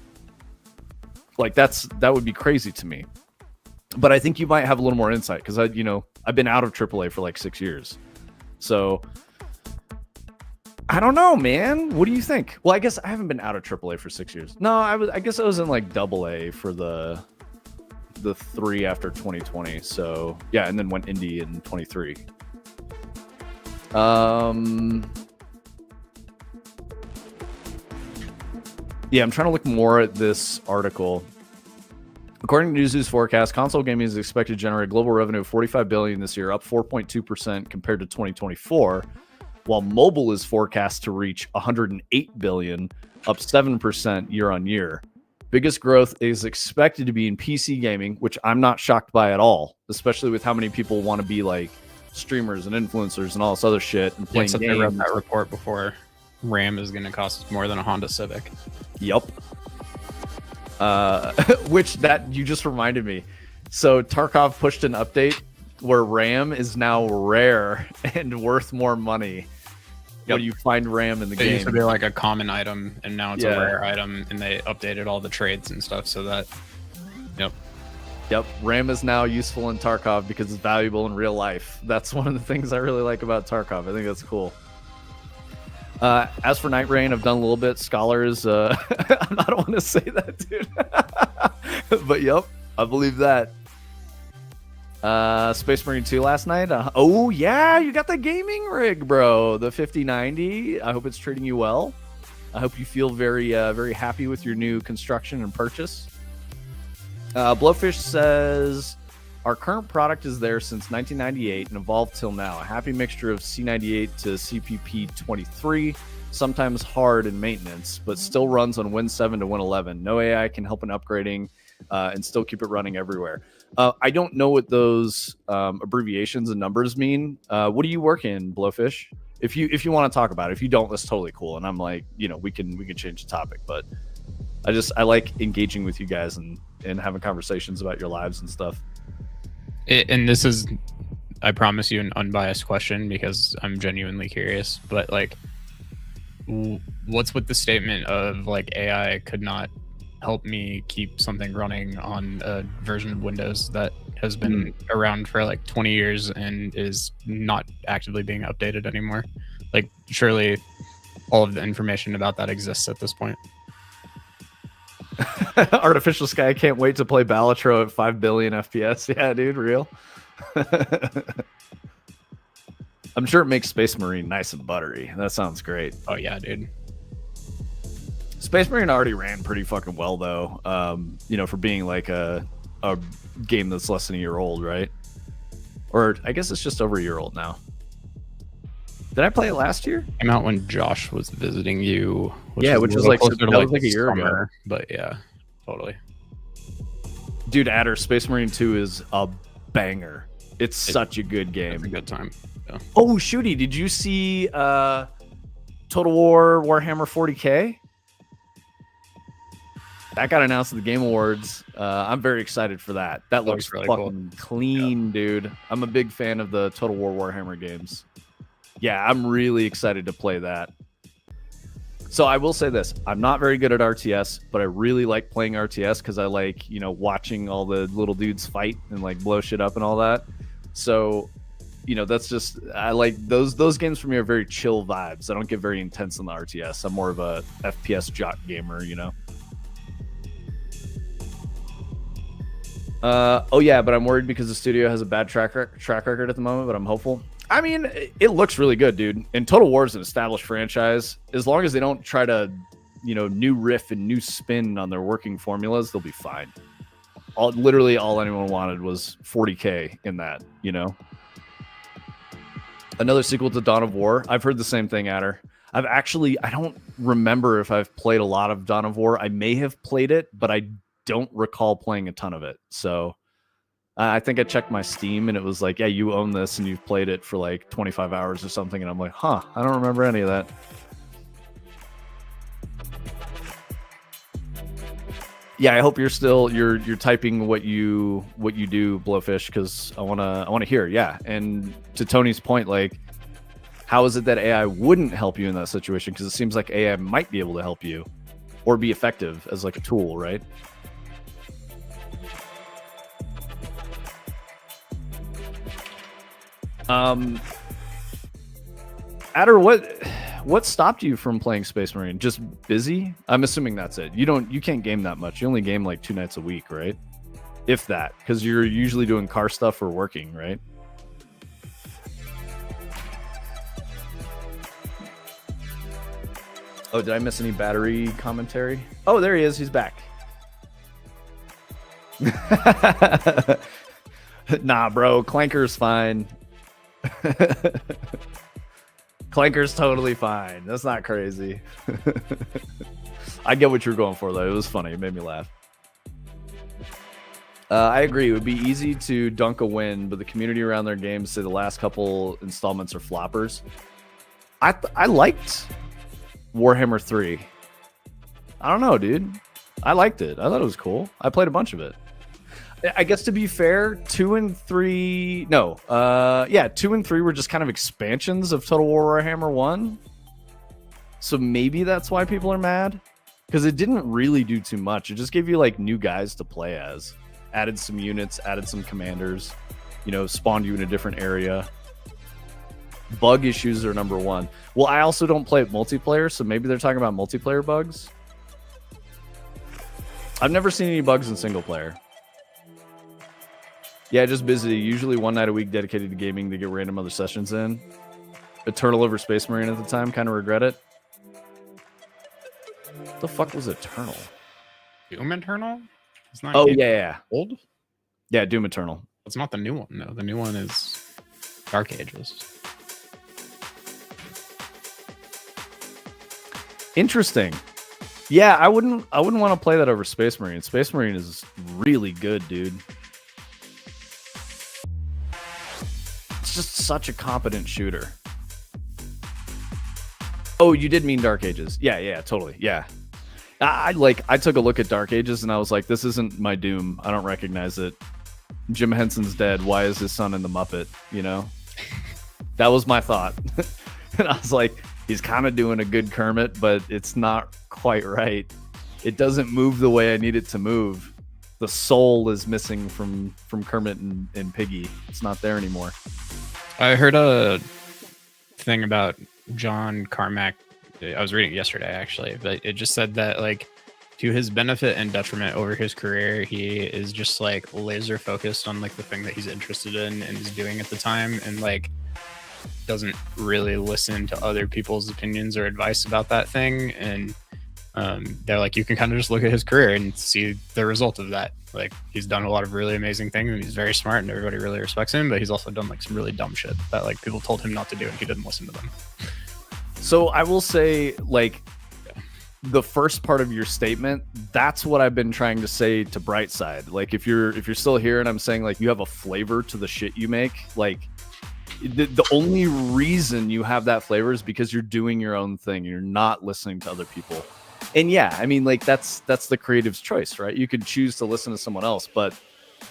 Like that would be crazy to me. But I think you might have a little more insight because I've been out of AAA for like 6 years. So I don't know, man. What do you think? Well, I guess I haven't been out of AAA for 6 years. No, I guess I was in like AA for the 3 after 2020. So yeah, and then went indie in 23. Yeah, I'm trying to look more at this article. According to Newzoo's forecast, console gaming is expected to generate global revenue of 45 billion this year, up 4.2% compared to 2024, while mobile is forecast to reach 108 billion, up 7% year on year. Biggest growth is expected to be in PC gaming, which I'm not shocked by at all, especially with how many people want to be like streamers and influencers and all this other shit and playing games. They wrote that report before. RAM is going to cost more than a Honda Civic. Yup. Which that you just reminded me. So Tarkov pushed an update where RAM is now rare and worth more money. When you find RAM in the game. It used to be like a common item, and now it's a rare item, and they updated all the trades and stuff so that, Yep, RAM is now useful in Tarkov because it's valuable in real life. That's one of the things I really like about Tarkov. I think that's cool. As for Night Rain, I've done a little bit. Scholars, I don't want to say that, dude. But yep, I believe that. Space Marine 2 last night. Oh yeah, you got the gaming rig, bro. The 5090. I hope it's treating you well. I hope you feel very, very happy with your new construction and purchase. Blowfish says, our current product is there since 1998 and evolved till now. A happy mixture of C98 to CPP 23. Sometimes hard in maintenance, but still runs on Win 7 to Win 11. No AI can help in upgrading and still keep it running everywhere. I don't know what those abbreviations and numbers mean. What do you work in, Blowfish? If you want to talk about it, if you don't, that's totally cool. And I'm like, we can change the topic. But I like engaging with you guys, and and having conversations about your lives and stuff. And this is, I promise you, an unbiased question because I'm genuinely curious. But like, what's with the statement of like AI could not help me keep something running on a version of Windows that has been around for like 20 years and is not actively being updated anymore? Like, surely all of the information about that exists at this point. Artificial Sky can't wait to play Balatro at 5 billion FPS. Yeah, dude, real. I'm sure it makes Space Marine nice and buttery. That sounds great. Oh yeah, dude. Space Marine already ran pretty fucking well though. You know, for being like a game that's less than a year old, right? Or I guess it's just over a year old now. Did I play it last year? Came out when Josh was visiting you. Which was like a year ago. But yeah, totally. Dude, Adder, Space Marine 2 is a banger. It's such a good game. It's a good time. Yeah. Oh, Shooty, did you see Total War Warhammer 40K? That got announced at the Game Awards. I'm very excited for that. That looks really fucking clean, dude. I'm a big fan of the Total War Warhammer games. Yeah, I'm really excited to play that. So I will say this. I'm not very good at RTS, but I really like playing RTS because I like, you know, watching all the little dudes fight and like blow shit up and all that. So, you know, that's just, I like those games for me are very chill vibes. I don't get very intense in the RTS. I'm more of a FPS jock gamer, you know. Oh yeah, but I'm worried because the studio has a bad track record at the moment, but I'm hopeful. I mean, it looks really good, dude. And Total War is an established franchise. As long as they don't try to, you know, new riff and new spin on their working formulas, they'll be fine. Literally all anyone wanted was 40K in that, you know. Another sequel to Dawn of War. I've heard the same thing, Adder. I don't remember if I've played a lot of Dawn of War. I may have played it, but I don't recall playing a ton of it. So I think I checked my Steam and it was like, yeah, you own this and you've played it for like 25 hours or something. And I'm like, huh, I don't remember any of that. Yeah, I hope you're still you're typing what you do, Blowfish, because I wanna hear. Yeah, and to Tony's point, like, how is it that AI wouldn't help you in that situation? Because it seems like AI might be able to help you or be effective as like a tool, right? Adder, what stopped you from playing Space Marine? Just busy? I'm assuming that's it. You can't game that much. You only game like 2 nights a week, right? If that, because you're usually doing car stuff or working, right? Oh, did I miss any battery commentary? Oh, there he is. He's back. Nah, bro. Clanker's fine. Clanker's totally fine. That's not crazy. I get what you're going for, though. It was funny. It made me laugh. I agree. It would be easy to dunk a win, but the community around their games say the last couple installments are floppers. I liked Warhammer 3. I don't know, dude. I liked it. I thought it was cool. I played a bunch of it. I guess to be fair, 2 and 3, no, 2 and 3 were just kind of expansions of Total War Warhammer 1. So maybe that's why people are mad, because it didn't really do too much. It just gave you like new guys to play as, added some units, added some commanders, you know, spawned you in a different area. Bug issues are number one. Well, I also don't play multiplayer, so maybe they're talking about multiplayer bugs. I've never seen any bugs in single player. Yeah, just busy. Usually 1 night a week dedicated to gaming to get random other sessions in. Eternal over Space Marine at the time. Kind of regret it. What the fuck was Eternal? Doom Eternal? It's not. Oh, yeah. Old? Yeah, Doom Eternal. It's not the new one, though. The new one is Dark Ages. Interesting. Yeah, I wouldn't want to play that over Space Marine. Space Marine is really good, dude. Just such a competent shooter. Oh, you did mean Dark Ages. Yeah, totally. Yeah. I took a look at Dark Ages and I was like, this isn't my Doom. I don't recognize it. Jim Henson's dead. Why is his son in the Muppet? You know, that was my thought. And I was like, he's kind of doing a good Kermit, but it's not quite right. It doesn't move the way I need it to move. The soul is missing from Kermit and Piggy. It's not there anymore. I heard a thing about John Carmack. I was reading it yesterday, actually, but it just said that, like, to his benefit and detriment over his career, he is just like laser focused on like the thing that he's interested in and is doing at the time, and like doesn't really listen to other people's opinions or advice about that thing. And they're like, you can kind of just look at his career and see the result of that. Like, he's done a lot of really amazing things and he's very smart and everybody really respects him, but he's also done like some really dumb shit that like people told him not to do and he didn't listen to them. So I will say, like, the first part of your statement, that's what I've been trying to say to Brightside. Like, if you're still here and I'm saying like you have a flavor to the shit you make, like the only reason you have that flavor is because you're doing your own thing. You're not listening to other people. And yeah, I mean, like that's the creative's choice, right? You could choose to listen to someone else, but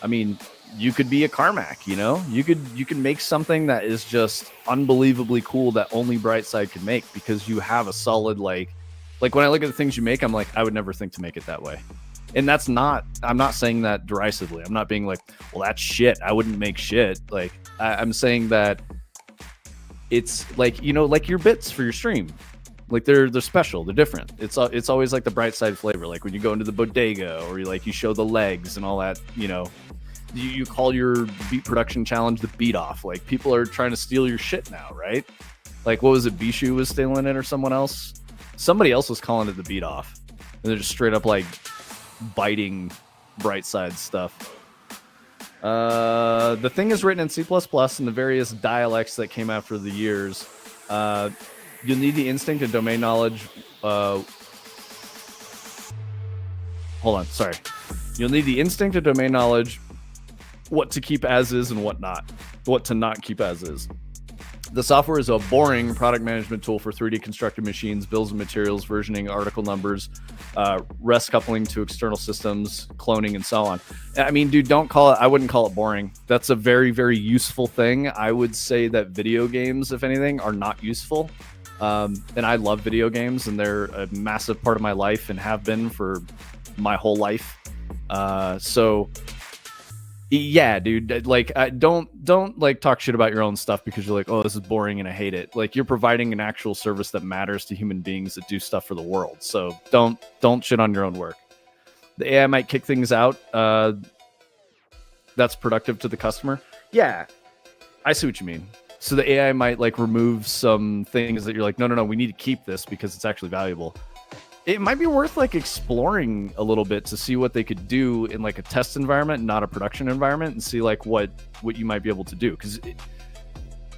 I mean, you could be a Carmack, you know? You can make something that is just unbelievably cool that only Brightside can make because you have a solid like when I look at the things you make, I'm like, I would never think to make it that way. And that's not, I'm not saying that derisively. I'm not being like, well, that's shit. I wouldn't make shit. Like, I'm saying that it's like, you know, like your bits for your stream. Like they're special. They're different. It's always like the Brightside flavor. Like when you go into the bodega or you show the legs and all that, you know, you call your beat production challenge the beat off. Like people are trying to steal your shit now, right? Like what was it? Bishu was stealing it or someone else? Somebody else was calling it the beat off, and they're just straight up like biting Brightside stuff. The thing is written in C++ and the various dialects that came after the years. You'll need the instinct and domain knowledge. Hold on, sorry. You'll need the instinct and domain knowledge, what to keep as is and what to not keep as is. The software is a boring product management tool for 3D constructed machines, bills of materials, versioning, article numbers, REST coupling to external systems, cloning, and so on. I mean, dude, I wouldn't call it boring. That's a very, very useful thing. I would say that video games, if anything, are not useful. And I love video games, and they're a massive part of my life and have been for my whole life. So yeah, dude, like don't like talk shit about your own stuff because you're like, oh, this is boring and I hate it. Like you're providing an actual service that matters to human beings that do stuff for the world. So don't shit on your own work. The AI might kick things out that's productive to the customer. Yeah, I see what you mean. So the AI might like remove some things that you're like, no, we need to keep this because it's actually valuable. It might be worth like exploring a little bit to see what they could do in like a test environment, not a production environment, and see like what you might be able to do, because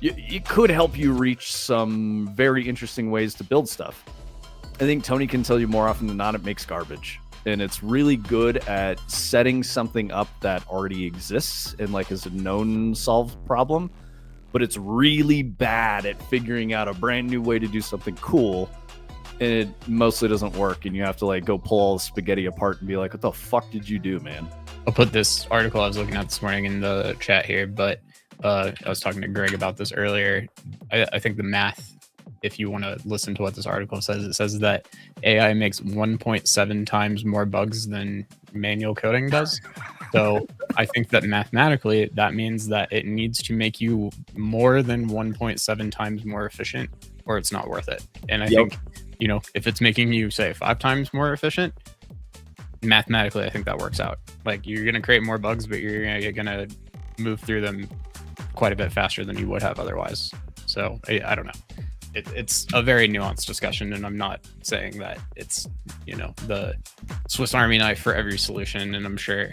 it could help you reach some very interesting ways to build stuff. I think Tony can tell you more often than not it makes garbage, and it's really good at setting something up that already exists and like is a known solved problem, but it's really bad at figuring out a brand new way to do something cool. And it mostly doesn't work, and you have to like go pull all the spaghetti apart and be like, what the fuck did you do, man? I'll put this article I was looking at this morning in the chat here, but I was talking to Greg about this earlier. I think the math, if you want to listen to what this article says, it says that AI makes 1.7 times more bugs than manual coding does. So I think that mathematically, that means that it needs to make you more than 1.7 times more efficient, or it's not worth it. And I think, you know, if it's making you say 5 times more efficient, mathematically, I think that works out. Like you're going to create more bugs, but you're going to move through them quite a bit faster than you would have otherwise. So I don't know. It's a very nuanced discussion, and I'm not saying that it's, you know, the Swiss Army knife for every solution. And I'm sure,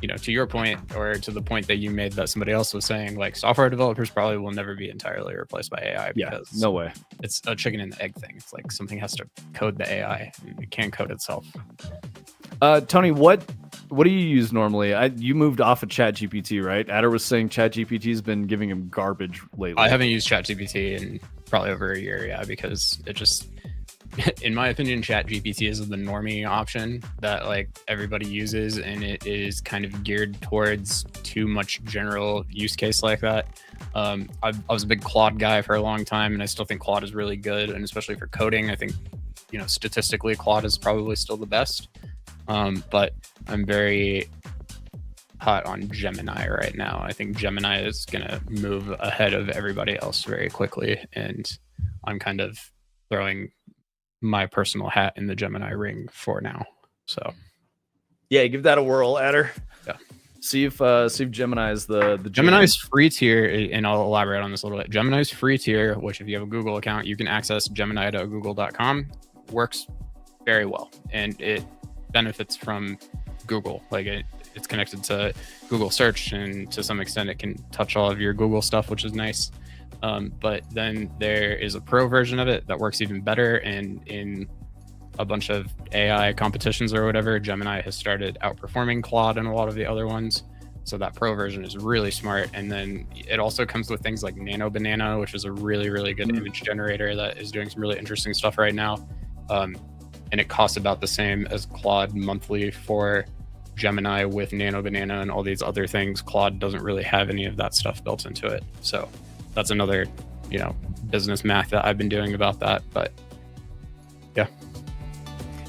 you know, to your point, or to the point that you made that somebody else was saying, like software developers probably will never be entirely replaced by AI. Because no way. It's a chicken and the egg thing. It's like something has to code the AI. It can't code itself. Tony, what do you use normally? You moved off of ChatGPT, right? Adder was saying ChatGPT's been giving him garbage lately. I haven't used ChatGPT in probably over a year, yeah, because in my opinion, Chat GPT is the normie option that like everybody uses, and it is kind of geared towards too much general use case like that. I was a big Claude guy for a long time, and I still think Claude is really good, and especially for coding, I think, you know, statistically Claude is probably still the best. But I'm very hot on Gemini right now. I think Gemini is gonna move ahead of everybody else very quickly, and I'm kind of throwing my personal hat in the Gemini ring for now. So yeah, give that a whirl, Adder. Yeah. See if Gemini is the Gemini's free tier, and I'll elaborate on this a little bit. Gemini's free tier, which if you have a Google account, you can access gemini.google.com, works very well, and it benefits from Google. Like it's connected to Google search, and to some extent it can touch all of your Google stuff, which is nice. But then there is a pro version of it that works even better, and in a bunch of AI competitions or whatever, Gemini has started outperforming Claude and a lot of the other ones. So that pro version is really smart. And then it also comes with things like Nano Banana, which is a really, really good image generator that is doing some really interesting stuff right now. And it costs about the same as Claude monthly for Gemini with Nano Banana and all these other things. Claude doesn't really have any of that stuff built into it. So that's another, you know, business math that I've been doing about that. But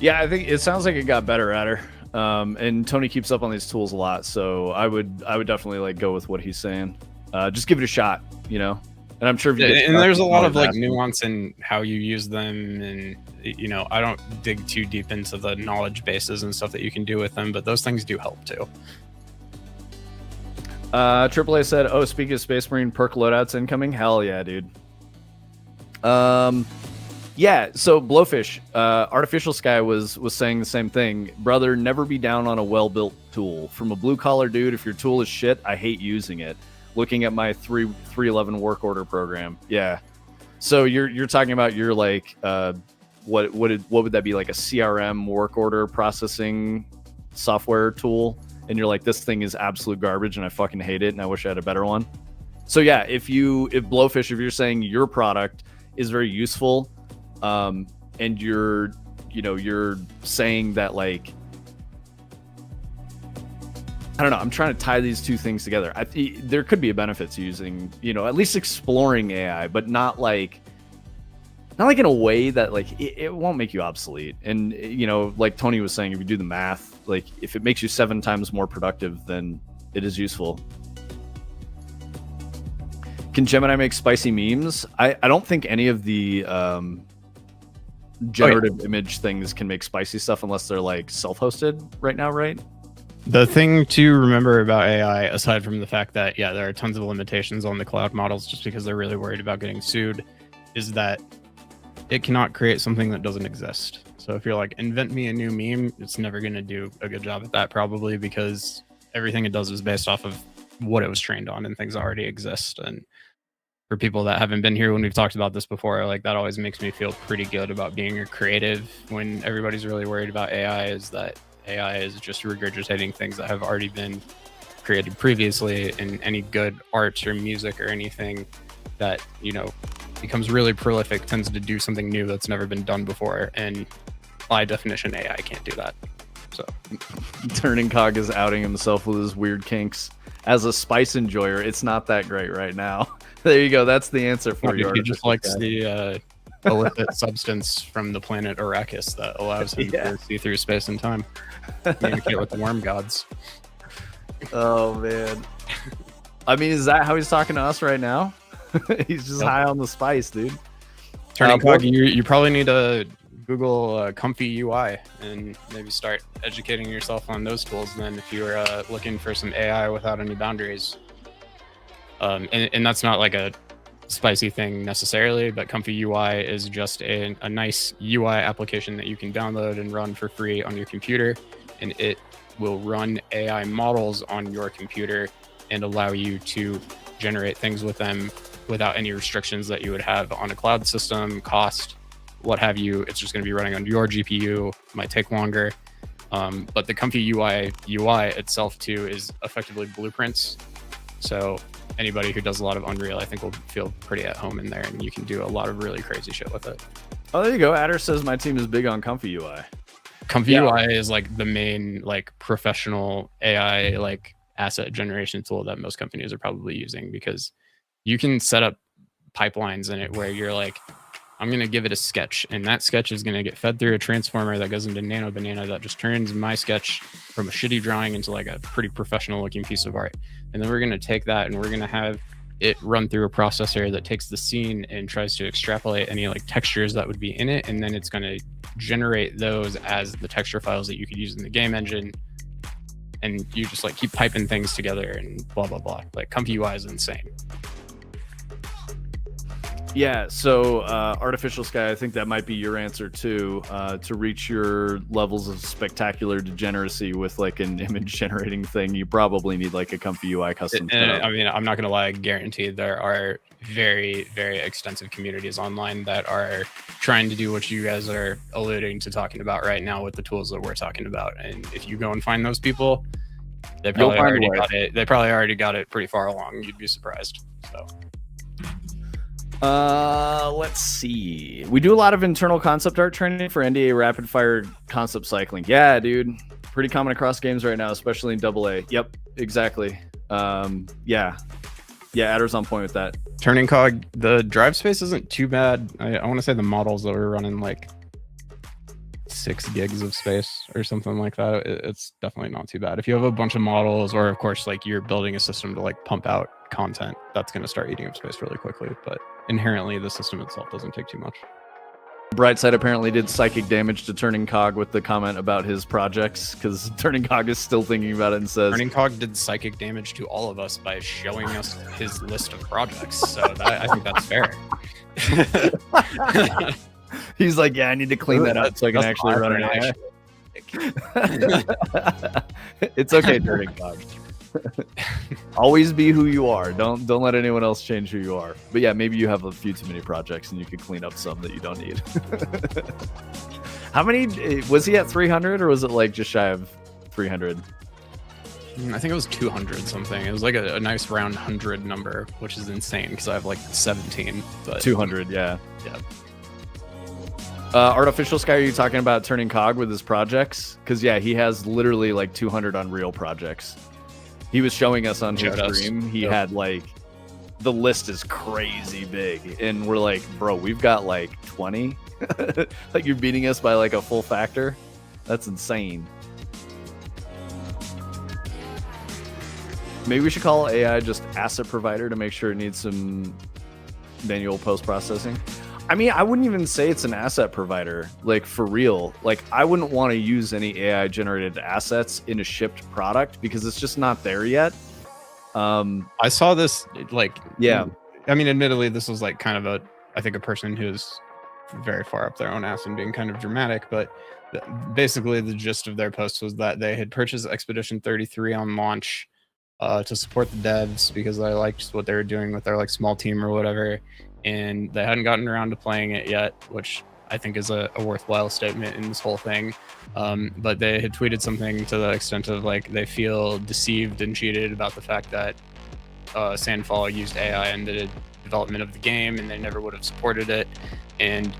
yeah, I think it sounds like it got better at her. And Tony keeps up on these tools a lot, so I would definitely like go with what he's saying. Just give it a shot, you know. And I'm sure if you and there's a lot of like nuance in how you use them, and you know, I don't dig too deep into the knowledge bases and stuff that you can do with them, but those things do help too. AAA said, "Oh, speaking of Space Marine perk loadouts incoming, hell yeah, dude." Yeah, so Blowfish, Artificial Sky was saying the same thing. Brother, never be down on a well-built tool. From a blue-collar dude, if your tool is shit, I hate using it. Looking at my 311 work order program. Yeah. So you're talking about your like what would that be, like a CRM work order processing software tool? And you're like, this thing is absolute garbage and I fucking hate it and I wish I had a better one. So yeah, if Blowfish, if you're saying your product is very useful, and you're saying that, like, I don't know, I'm trying to tie these two things together. There could be a benefit to using, at least exploring AI, but not like in a way that like it won't make you obsolete. And like Tony was saying, if you do the math, like if it makes you 7 times more productive, then it is useful. Can Gemini make spicy memes? I don't think any of the generative image things can make spicy stuff unless they're like self-hosted right now, right? The thing to remember about AI, aside from the fact that, yeah, there are tons of limitations on the cloud models just because they're really worried about getting sued, is that it cannot create something that doesn't exist. So if you're like, invent me a new meme, it's never going to do a good job at that, probably, because everything it does is based off of what it was trained on, and things already exist. And for people that haven't been here when we've talked about this before, like that always makes me feel pretty good about being a creative when everybody's really worried about AI, is that AI is just regurgitating things that have already been created previously. And any good art or music or anything that, becomes really prolific tends to do something new that's never been done before. And by definition, AI can't do that. So Turning Cog is outing himself with his weird kinks. As a spice enjoyer, it's not that great right now. There you go. That's the answer for you. He just likes the illicit substance from the planet Arrakis that allows him to see through space and time. Communicate with the worm gods. Oh, man. I mean, is that how he's talking to us right now? He's just high on the spice, dude. Turning Cog, you probably need to Google Comfy UI and maybe start educating yourself on those tools then, if you were looking for some AI without any boundaries. And that's not like a spicy thing necessarily, but Comfy UI is just a nice UI application that you can download and run for free on your computer, and it will run AI models on your computer and allow you to generate things with them without any restrictions that you would have on a cloud system, cost, what have you. It's just going to be running on your GPU. Might take longer, but the Comfy UI itself too is effectively blueprints. So anybody who does a lot of Unreal, I think, will feel pretty at home in there, and you can do a lot of really crazy shit with it. Oh, there you go. Adder says my team is big on Comfy UI. Comfy UI is like the main like professional AI like asset generation tool that most companies are probably using, because you can set up pipelines in it where you're like, I'm going to give it a sketch, and that sketch is going to get fed through a transformer that goes into Nano Banana that just turns my sketch from a shitty drawing into like a pretty professional looking piece of art. And then we're going to take that and we're going to have it run through a processor that takes the scene and tries to extrapolate any like textures that would be in it. And then it's going to generate those as the texture files that you could use in the game engine. And you just like keep piping things together and blah, blah, blah. Like Comfy UI is insane. Yeah, so Artificial Sky, I think that might be your answer too. To reach your levels of spectacular degeneracy with like an image generating thing, you probably need like a Comfy UI custom setup. I mean, I'm not going to lie, I guarantee there are very, very extensive communities online that are trying to do what you guys are alluding to talking about right now with the tools that we're talking about. And if you go and find those people, they probably already got it. They probably already got it pretty far along. You'd be surprised. So. Let's see. We do a lot of internal concept art training for NDA rapid fire concept cycling. Yeah, dude. Pretty common across games right now, especially in AA. Yep, exactly. Yeah, Adder's on point with that. Turning cog, the drive space isn't too bad. I want to say the models that were running like 6 gigs of space or something like that. It's definitely not too bad. If you have a bunch of models, or of course, like you're building a system to like pump out content, that's going to start eating up space really quickly. But inherently, the system itself doesn't take too much. Brightside apparently did psychic damage to Turning Cog with the comment about his projects, because Turning Cog is still thinking about it and says... Turning Cog did psychic damage to all of us by showing us his list of projects, so I think that's fair. He's like, yeah, I need to clean that up so I can actually run an AI. It's okay, Turning Cog. Always be who you are. Don't let anyone else change who you are. But yeah, maybe you have a few too many projects and you could clean up some that you don't need. How many was he at? 300, or was it like just shy of 300? I think it was 200 something. It was like a nice round 100 number, which is insane because I have like 17. But 200, yeah. Artificial Sky, are you talking about Turning Cog with his projects? Because yeah, he has literally like 200 Unreal projects. He was showing us on his stream. He had like, the list is crazy big, and we're like, bro, we've got like 20. Like you're beating us by like a full factor. That's insane. Maybe we should call AI just asset provider to make sure it needs some manual post-processing. I mean, I wouldn't even say it's an asset provider, like for real. Like I wouldn't want to use any AI generated assets in a shipped product because it's just not there yet. I saw this like, yeah, I mean, admittedly, this was like kind of I think a person who's very far up their own ass and being kind of dramatic, but basically the gist of their post was that they had purchased Expedition 33 on launch to support the devs because they liked what they were doing with their like small team or whatever. And they hadn't gotten around to playing it yet, which I think is a worthwhile statement in this whole thing. But they had tweeted something to the extent of like they feel deceived and cheated about the fact that Sandfall used AI in the development of the game and they never would have supported it. And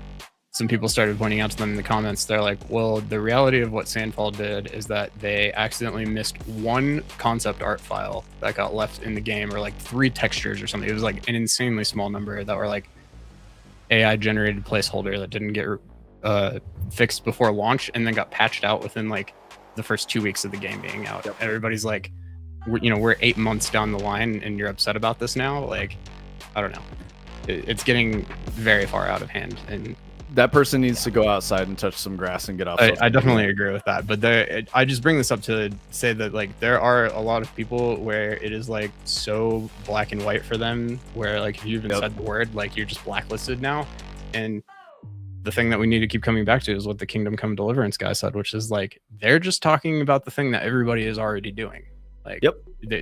some people started pointing out to them in the comments, they're like, well, the reality of what Sandfall did is that they accidentally missed one concept art file that got left in the game, or like 3 textures or something. It was like an insanely small number that were like AI generated placeholder that didn't get fixed before launch and then got patched out within like the first 2 weeks of the game being out. Yep. Everybody's like, we're 8 months down the line and you're upset about this now. Like, I don't know. It's getting very far out of hand, and that person needs to go outside and touch some grass and get off. I definitely agree with that. But I just bring this up to say that like there are a lot of people where it is like so black and white for them, where like if you even said the word, like you're just blacklisted now. And the thing that we need to keep coming back to is what the Kingdom Come Deliverance guy said, which is like they're just talking about the thing that everybody is already doing. Like,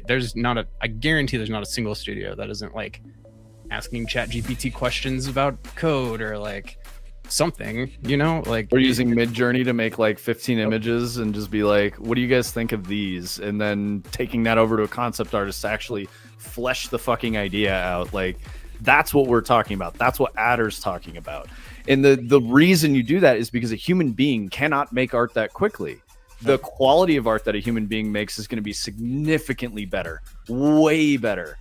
there's not I guarantee there's not a single studio that isn't like asking ChatGPT questions about code or like something, like we're using Midjourney to make like 15 images and just be like, what do you guys think of these, and then taking that over to a concept artist to actually flesh the fucking idea out. Like that's what we're talking about. That's what Adder's talking about. And the reason you do that is because a human being cannot make art that quickly. The quality of art that a human being makes is going to be significantly better, way better.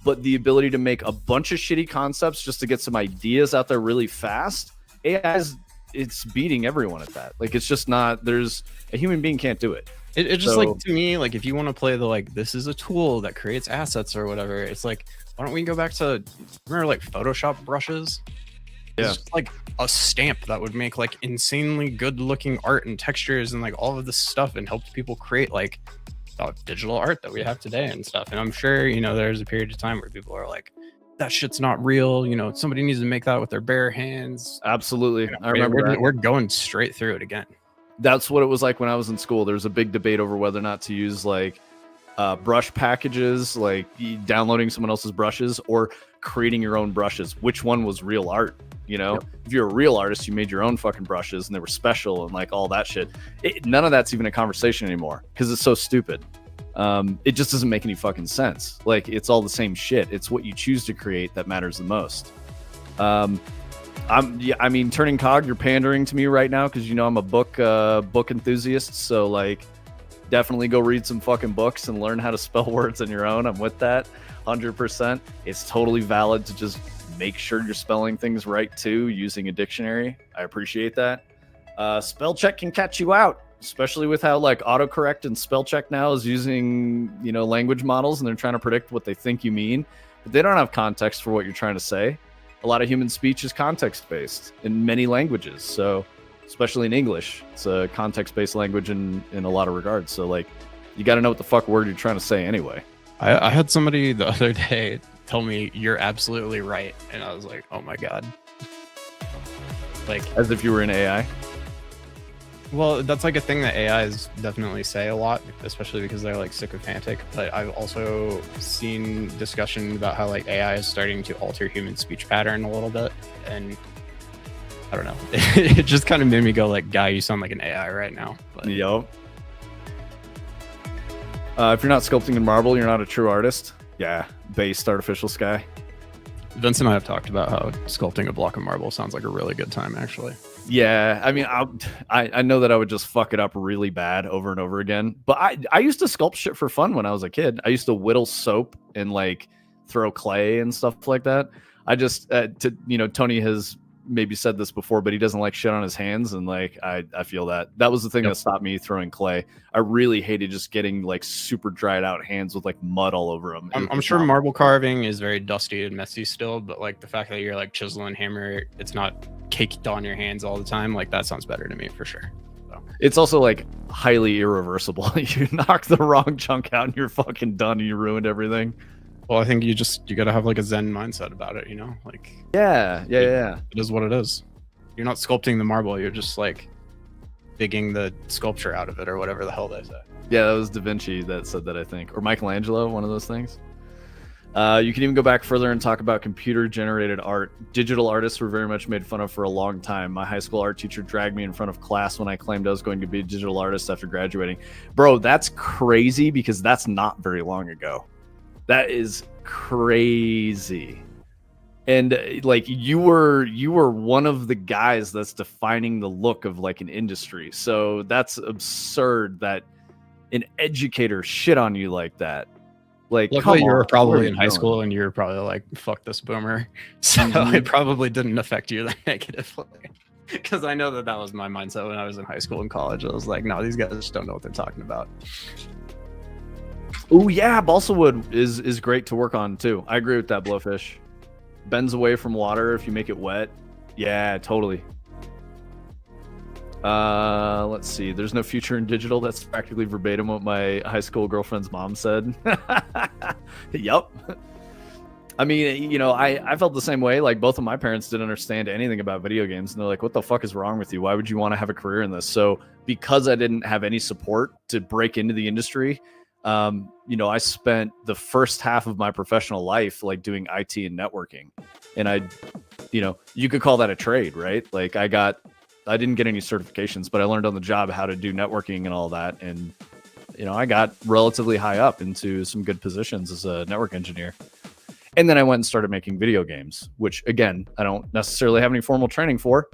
But the ability to make a bunch of shitty concepts just to get some ideas out there really fast, it's beating everyone at that. Like, it's just not, there's a human being can't do it. It just, like, to me, like, if you want to play the, like, this is a tool that creates assets or whatever, it's like, why don't we go back to, remember, like, Photoshop brushes? It's just like a stamp that would make like insanely good looking art and textures and like all of this stuff and help people create like digital art that we have today and stuff. And I'm sure, you know, there's a period of time where people are like, that shit's not real. You know, somebody needs to make that with their bare hands. Absolutely. You know, I remember we're going straight through it again. That's what it was like when I was in school. There was a big debate over whether or not to use like brush packages, like downloading someone else's brushes or creating your own brushes. Which one was real art? You know, if you're a real artist, you made your own fucking brushes and they were special and like all that shit. None of that's even a conversation anymore because it's so stupid. It just doesn't make any fucking sense. Like, it's all the same shit. It's what you choose to create that matters the most. I mean, Turning Cog, you're pandering to me right now because you know I'm a book enthusiast. So like, definitely go read some fucking books and learn how to spell words on your own. I'm with that 100%. It's totally valid to just make sure you're spelling things right too using a dictionary. I appreciate that. Spell check can catch you out, especially with how like autocorrect and spell check now is using, you know, language models and they're trying to predict what they think you mean, but they don't have context for what you're trying to say. A lot of human speech is context based in many languages. So especially in English, it's a context based language in a lot of regards. So like, you got to know what the fuck word you're trying to say anyway. I had somebody the other day tell me you're absolutely right, and I was like, oh my god. Like, as if you were in AI. Well, that's like a thing that AIs definitely say a lot, especially because they're like sycophantic. But I've also seen discussion about how like AI is starting to alter human speech pattern a little bit, and I don't know. It just kind of made me go like, guy, you sound like an AI right now. But Yup. If you're not sculpting in marble, you're not a true artist. Yeah, based artificial sky. Vince and I have talked about how sculpting a block of marble sounds like a really good time, actually. Yeah, I mean, I know that I would just fuck it up really bad over and over again. But I used to sculpt shit for fun when I was a kid. I used to whittle soap and like throw clay and stuff like that. I just, Tony has maybe said this before, but he doesn't like shit on his hands, and like I feel that was the thing that stopped me throwing clay. I really hated just getting like super dried out hands with like mud all over them. I'm sure marble carving is very dusty and messy still, but like the fact that you're like chiseling hammer, it's not caked on your hands all the time, like that sounds better to me for sure. So. It's also like highly irreversible. You knock the wrong chunk out and you're fucking done and you ruined everything. Well, I think you gotta have like a Zen mindset about it, you know? Like, yeah. It is what it is. You're not sculpting the marble, you're just like digging the sculpture out of it or whatever the hell they say. Yeah, that was Da Vinci that said that, I think. Or Michelangelo, one of those things. You can even go back further and talk about computer-generated art. Digital artists were very much made fun of for a long time. My high school art teacher dragged me in front of class when I claimed I was going to be a digital artist after graduating. Bro, that's crazy because that's not very long ago. That is crazy. And like you were one of the guys that's defining the look of like an industry. So that's absurd that an educator shit on you like that. Like, luckily you were probably in high school and you were probably like, fuck this boomer. So it probably didn't affect you that negatively. Because I know that was my mindset when I was in high school and college. I was like, no, these guys just don't know what they're talking about. Oh yeah, balsa wood is great to work on too. I agree with that, Blowfish. Bends away from water if you make it wet. Yeah, totally. Let's see. There's no future in digital. That's practically verbatim what my high school girlfriend's mom said. Yup. I mean, you know, I felt the same way. Like, both of my parents didn't understand anything about video games, and they're like, what the fuck is wrong with you? Why would you want to have a career in this? So because I didn't have any support to break into the industry, you know, I spent the first half of my professional life like doing IT and networking. And you could call that a trade, right? Like, I didn't get any certifications, but I learned on the job how to do networking and all that. And, you know, I got relatively high up into some good positions as a network engineer. And then I went and started making video games, which again, I don't necessarily have any formal training for,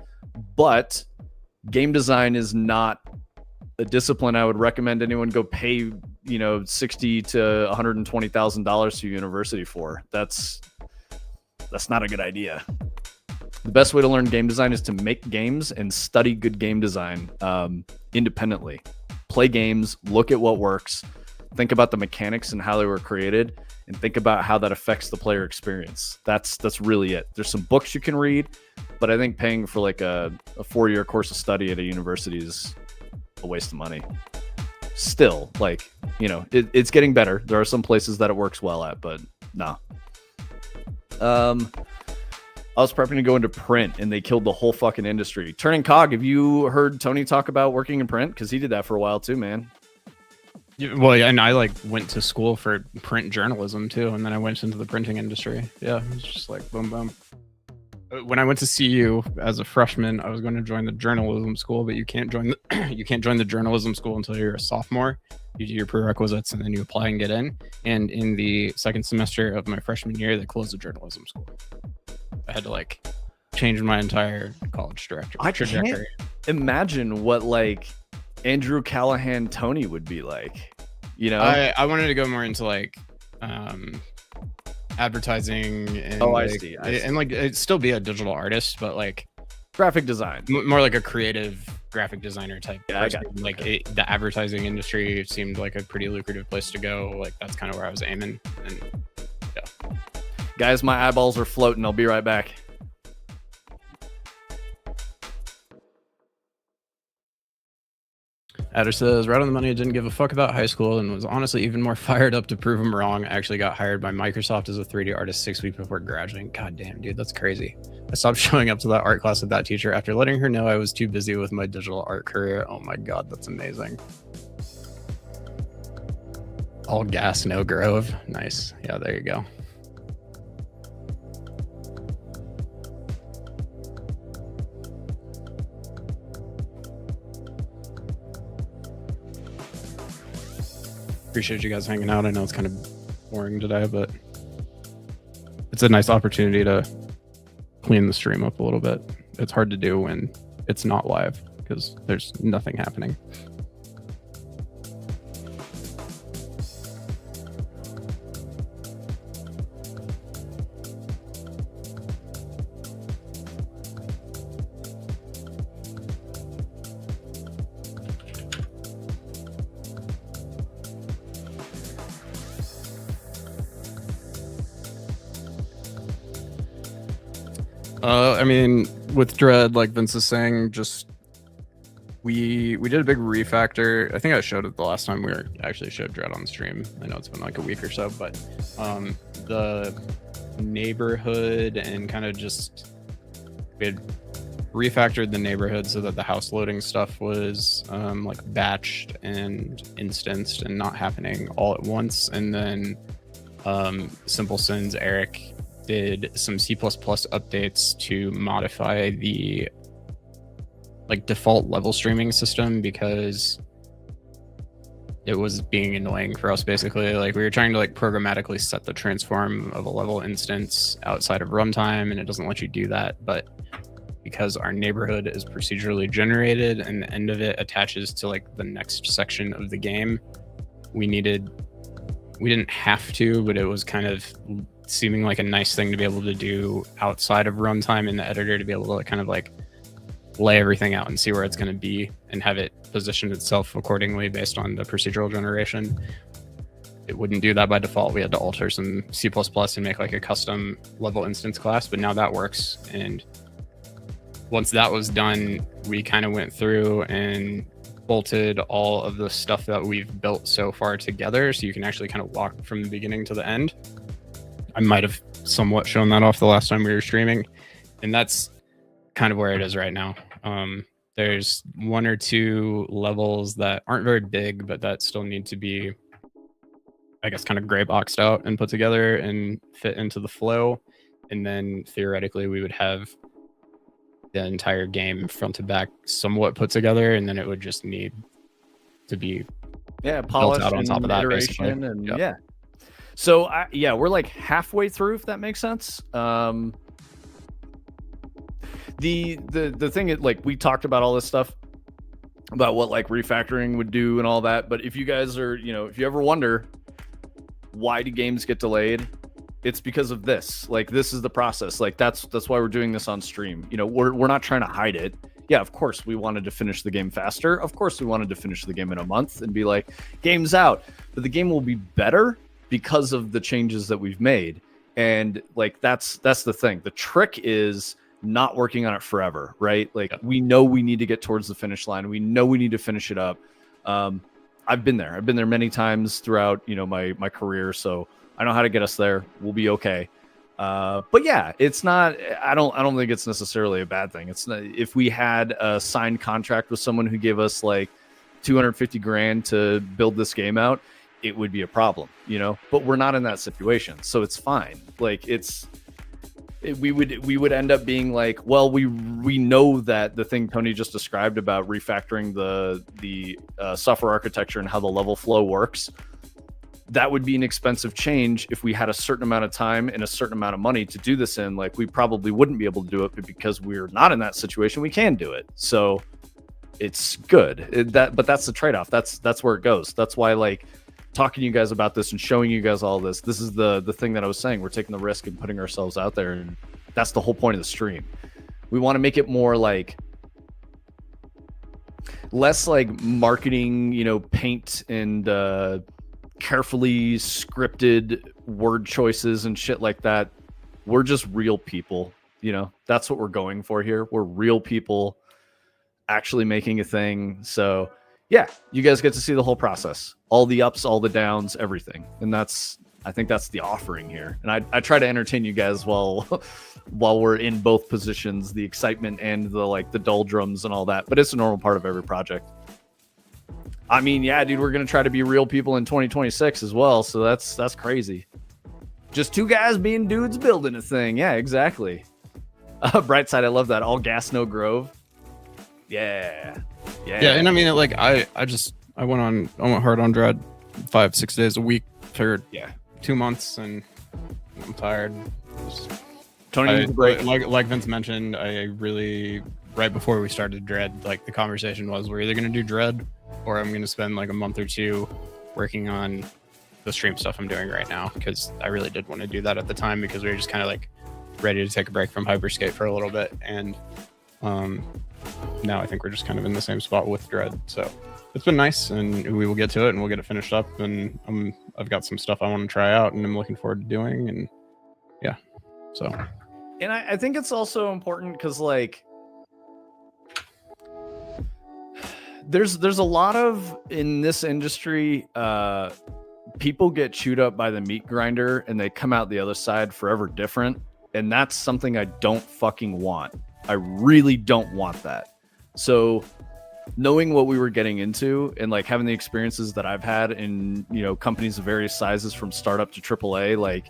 but game design is not a discipline I would recommend anyone go pay, $60,000 to $120,000 to university for. That's not a good idea. The best way to learn game design is to make games and study good game design independently. Play games, look at what works, think about the mechanics and how they were created, and think about how that affects the player experience. That's really it. There's some books you can read, but I think paying for like a 4-year course of study at a university is a waste of money. Still, like, it's getting better. There are some places that it works well at, but no. I was prepping to go into print and they killed the whole fucking industry. Turning Cog, have you heard Tony talk about working in print? Because he did that for a while too, man. Well, yeah, and I went to school for print journalism too, and then I went into the printing industry. Yeah, it was just like boom, boom. When I went to CU as a freshman, I was going to join the journalism school, but you can't join the journalism school until you're a sophomore. You do your prerequisites and then you apply and get in. And in the second semester of my freshman year, they closed the journalism school. I had to change my entire college trajectory. Can't imagine what Andrew Callahan Tony would be like. I wanted to go more into advertising and I see. And it'd still be a digital artist, but graphic design, more like a creative graphic designer type person. The advertising industry seemed like a pretty lucrative place to go. That's kind of where I was aiming. And yeah. Guys, my eyeballs are floating. I'll be right back. Adder says, right on the money, I didn't give a fuck about high school and was honestly even more fired up to prove him wrong. I actually got hired by Microsoft as a 3D artist 6 weeks before graduating. God damn, dude, that's crazy. I stopped showing up to that art class with that teacher after letting her know I was too busy with my digital art career. Oh my God, that's amazing. All gas, no grove. Nice. Yeah, there you go. Appreciate you guys hanging out. I know it's kind of boring today, but it's a nice opportunity to clean the stream up a little bit. It's hard to do when it's not live because there's nothing happening. I mean, with Dread, like Vince is saying, just we did a big refactor. I think I showed it the last time we actually showed Dread on stream. I know it's been like a week or so, but the neighborhood and kind of just we had refactored the neighborhood so that the house loading stuff was batched and instanced and not happening all at once. And then Simple Sins Eric did some C++ updates to modify the default level streaming system because it was being annoying for us. Basically, we were trying to programmatically set the transform of a level instance outside of runtime, and it doesn't let you do that. But because our neighborhood is procedurally generated and the end of it attaches to the next section of the game, we didn't have to, but it was kind of seeming like a nice thing to be able to do outside of runtime in the editor, to be able to kind of lay everything out and see where it's going to be and have it position itself accordingly based on the procedural generation. It wouldn't do that by default. We had to alter some C++ and make a custom level instance class, but now that works. And once that was done, we kind of went through and bolted all of the stuff that we've built so far together, so you can actually kind of walk from the beginning to the end. I might have somewhat shown that off the last time we were streaming, and that's kind of where it is right now. There's 1 or 2 levels that aren't very big, but that still need to be, I guess, kind of gray boxed out and put together and fit into the flow. And then theoretically we would have the entire game front to back somewhat put together, and then it would just need to be polished out on top of that, iteration, basically. and yeah. So yeah, we're like halfway through, if that makes sense. The thing is, like, we talked about all this stuff about what like refactoring would do and all that, but if you guys are, if you ever wonder why do games get delayed, it's because of this. Like, this is the process. Like, that's why we're doing this on stream. We're not trying to hide it. Yeah, of course we wanted to finish the game faster. Of course we wanted to finish the game in a month and be like, game's out. But the game will be better because of the changes that we've made. And like, that's the thing. The trick is not working on it forever, right? Like, we know we need to get towards the finish line. We know we need to finish it up. I've been there many times throughout, my career. So I know how to get us there. We'll be okay. But yeah, it's not, I don't think it's necessarily a bad thing. It's not, if we had a signed contract with someone who gave us like 250 grand to build this game out, it would be a problem, but we're not in that situation. So it's fine. Like, we would end up being like, well, we know that the thing Tony just described about refactoring the software architecture and how the level flow works, that would be an expensive change. If we had a certain amount of time and a certain amount of money to do this in, like, we probably wouldn't be able to do it, but because we're not in that situation, we can do it. So it's good. But that's the trade-off. That's where it goes. That's why, like, talking to you guys about this and showing you guys all this is the thing that I was saying. We're taking the risk and putting ourselves out there, and that's the whole point of the stream. We want to make it more like, less like marketing, paint and carefully scripted word choices and shit like that. We're just real people. That's what we're going for here. We're real people actually making a thing. So yeah, you guys get to see the whole process, all the ups, all the downs, everything. And I think that's the offering here. And I try to entertain you guys while we're in both positions, the excitement and the doldrums and all that. But it's a normal part of every project. I mean, yeah, dude, we're going to try to be real people in 2026 as well. So that's crazy. Just two guys being dudes building a thing. Yeah, exactly. Brightside, I love that. All gas, no grove. Yeah. And I mean, like, I went hard on Dread 5-6 days a week for 2 months, and I'm tired. Tony needs a break. Like Vince mentioned, I really, right before we started Dread, like, the conversation was, we're either going to do Dread or I'm going to spend like a month or two working on the stream stuff I'm doing right now, because I really did want to do that at the time, because we were just kind of like ready to take a break from Hyperskate for a little bit. And now I think we're just kind of in the same spot with Dread. So it's been nice, and we will get to it and we'll get it finished up. And I've got some stuff I want to try out and I'm looking forward to doing. And yeah, so. And I think it's also important because, like, there's a lot of, in this industry, people get chewed up by the meat grinder and they come out the other side forever different. And that's something I don't fucking want. I really don't want that. So knowing what we were getting into and like having the experiences that I've had in, companies of various sizes from startup to AAA, like,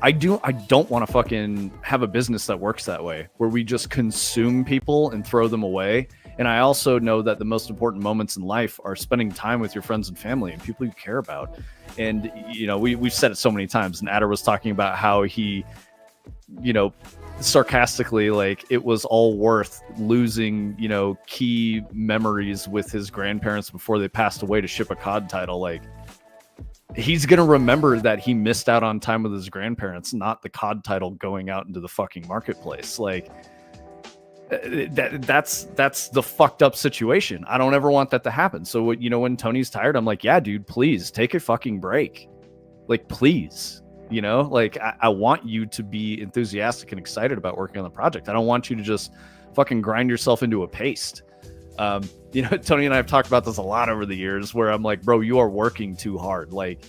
I don't want to fucking have a business that works that way, where we just consume people and throw them away. And I also know that the most important moments in life are spending time with your friends and family and people you care about. And, we've said it so many times, and Adder was talking about how he, sarcastically, like, it was all worth losing, key memories with his grandparents before they passed away to ship a COD title. Like, he's going to remember that he missed out on time with his grandparents, not the COD title going out into the fucking marketplace. Like, that's the fucked up situation. I don't ever want that to happen. So when Tony's tired, I'm like, yeah, dude, please take a fucking break. Like, please, like, I want you to be enthusiastic and excited about working on the project. I don't want you to just fucking grind yourself into a paste. Tony and I have talked about this a lot over the years, where I'm like, bro, you are working too hard. Like,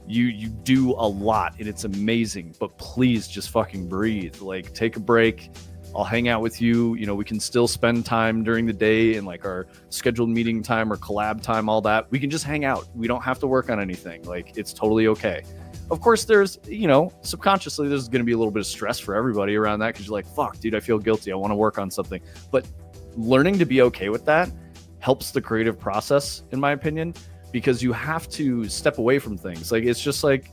you do a lot and it's amazing, but please just fucking breathe. Like, take a break. I'll hang out with you. We can still spend time during the day and like our scheduled meeting time or collab time, all that. We can just hang out. We don't have to work on anything. Like, it's totally okay. Of course, there's, subconsciously, there's going to be a little bit of stress for everybody around that, because you're like, fuck, dude, I feel guilty. I want to work on something. But learning to be okay with that helps the creative process, in my opinion, because you have to step away from things. Like, it's just like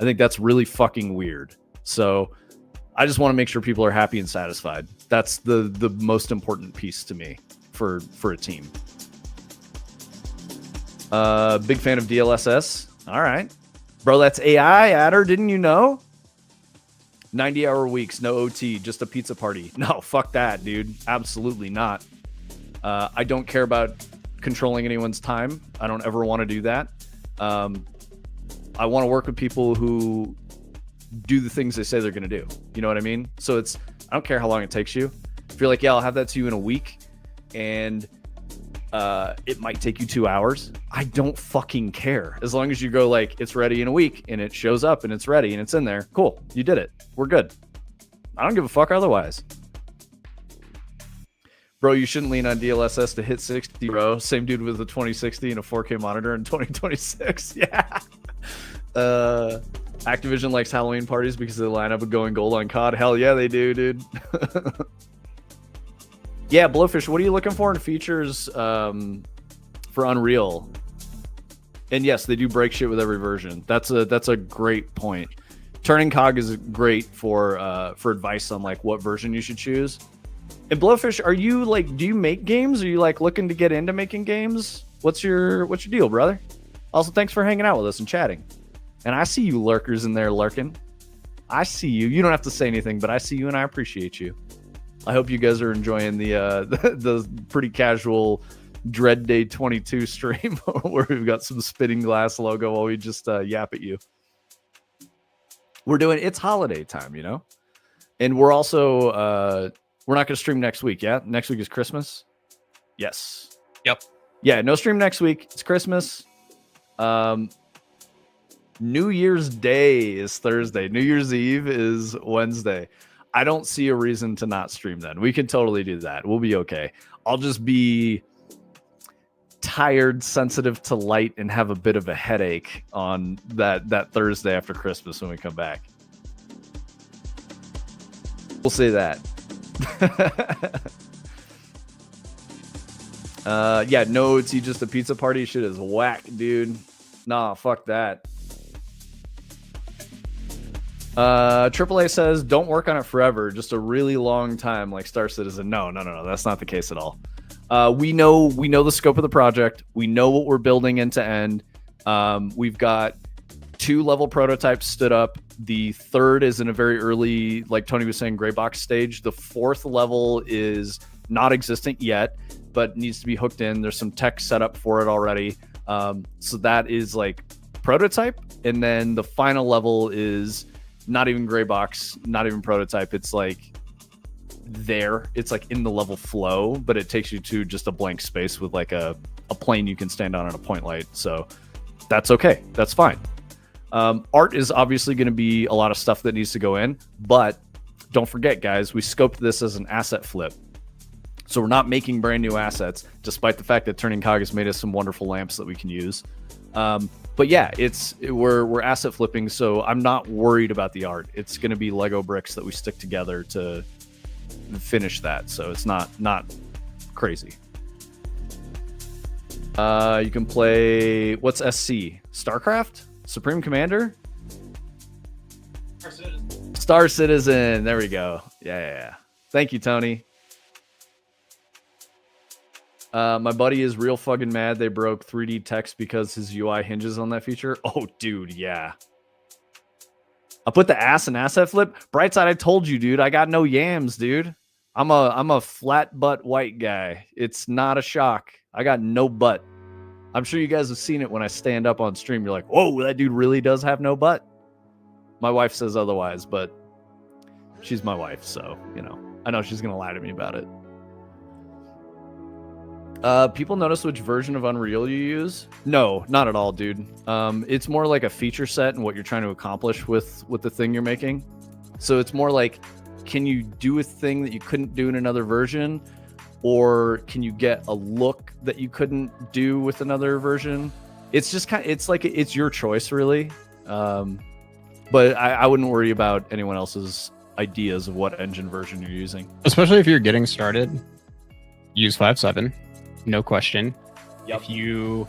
I think that's really fucking weird. So I just want to make sure people are happy and satisfied. That's the most important piece to me for a team. Big fan of DLSS. All right. Bro, that's AI, Adder. Didn't you know? 90-hour weeks, no OT, just a pizza party. No, fuck that, dude. Absolutely not. I don't care about controlling anyone's time. I don't ever want to do that. I want to work with people who do the things they say they're going to do. You know what I mean? So I don't care how long it takes you. If you're like, yeah, I'll have that to you in a week, and it might take you 2 hours. I don't fucking care. As long as you go like, it's ready in a week, and it shows up, and it's ready, and it's in there. Cool. You did it. We're good. I don't give a fuck otherwise. Bro, you shouldn't lean on DLSS to hit 60, bro. Same dude with a 2060 and a 4K monitor in 2026. Yeah. Activision likes Halloween parties because they line up with going gold on COD. Hell yeah, they do, dude. Yeah, Blowfish, what are you looking for in features for Unreal? And yes, they do break shit with every version. That's a great point. Turning cog is great for advice on like what version you should choose. And Blowfish, are you like, do you make games? Are you like looking to get into making games? What's your deal, brother? Also, thanks for hanging out with us and chatting. And I see you lurkers in there lurking. I see you. You don't have to say anything, but I see you and I appreciate you. I hope you guys are enjoying the pretty casual Dread Day 22 stream where we've got some spitting glass logo while we just yap at you. It's holiday time, you know? And we're also, we're not going to stream next week, yeah? Next week is Christmas? Yes. Yep. Yeah, no stream next week. It's Christmas. New Year's Day is Thursday. New Year's Eve is Wednesday. I don't see a reason to not stream then. We can totally do that. We'll be okay. I'll just be tired, sensitive to light, and have a bit of a headache on that Thursday after Christmas when we come back. We'll say that. Yeah, no, it's just a pizza party. Shit is whack, dude. Nah, fuck that. AAA says don't work on it forever, just a really long time like Star Citizen. No, that's not the case at all. We know the scope of the project. We know what we're building end to end. We've got 2 level prototypes stood up. The 3rd is in a very early, like Tony was saying, gray box stage. The 4th level is not existent yet, but needs to be hooked in. There's some tech set up for it already. So that is like prototype. And then the final level is not even gray box, not even prototype. It's like it's like in the level flow, but it takes you to just a blank space with like a plane you can stand on and a point light. So that's okay. That's fine. Art is obviously going to be a lot of stuff that needs to go in, but don't forget, guys, we scoped this as an asset flip. So we're not making brand new assets, despite the fact that Turning Cog has made us some wonderful lamps that we can use. But yeah, we're asset flipping, so I'm not worried about the art. It's going to be Lego bricks that we stick together to finish that, so it's not crazy. You can play, what's SC? StarCraft? Supreme Commander? Star Citizen. There we go. Yeah. Thank you, Tony. My buddy is real fucking mad they broke 3D text because his UI hinges on that feature. Oh, dude, yeah. I put the ass in asset flip. Brightside, I told you, dude. I got no yams, dude. I'm a flat butt white guy. It's not a shock. I got no butt. I'm sure you guys have seen it when I stand up on stream. You're like, whoa, that dude really does have no butt. My wife says otherwise, but she's my wife, so, you know, I know she's going to lie to me about it. People notice which version of Unreal you use? No, not at all, dude. It's more like a feature set and what you're trying to accomplish with the thing you're making. So it's more like, can you do a thing that you couldn't do in another version? Or can you get a look that you couldn't do with another version? It's just it's your choice, really. But I wouldn't worry about anyone else's ideas of what engine version you're using. Especially if you're getting started, use 5.7. No question. Yep. If you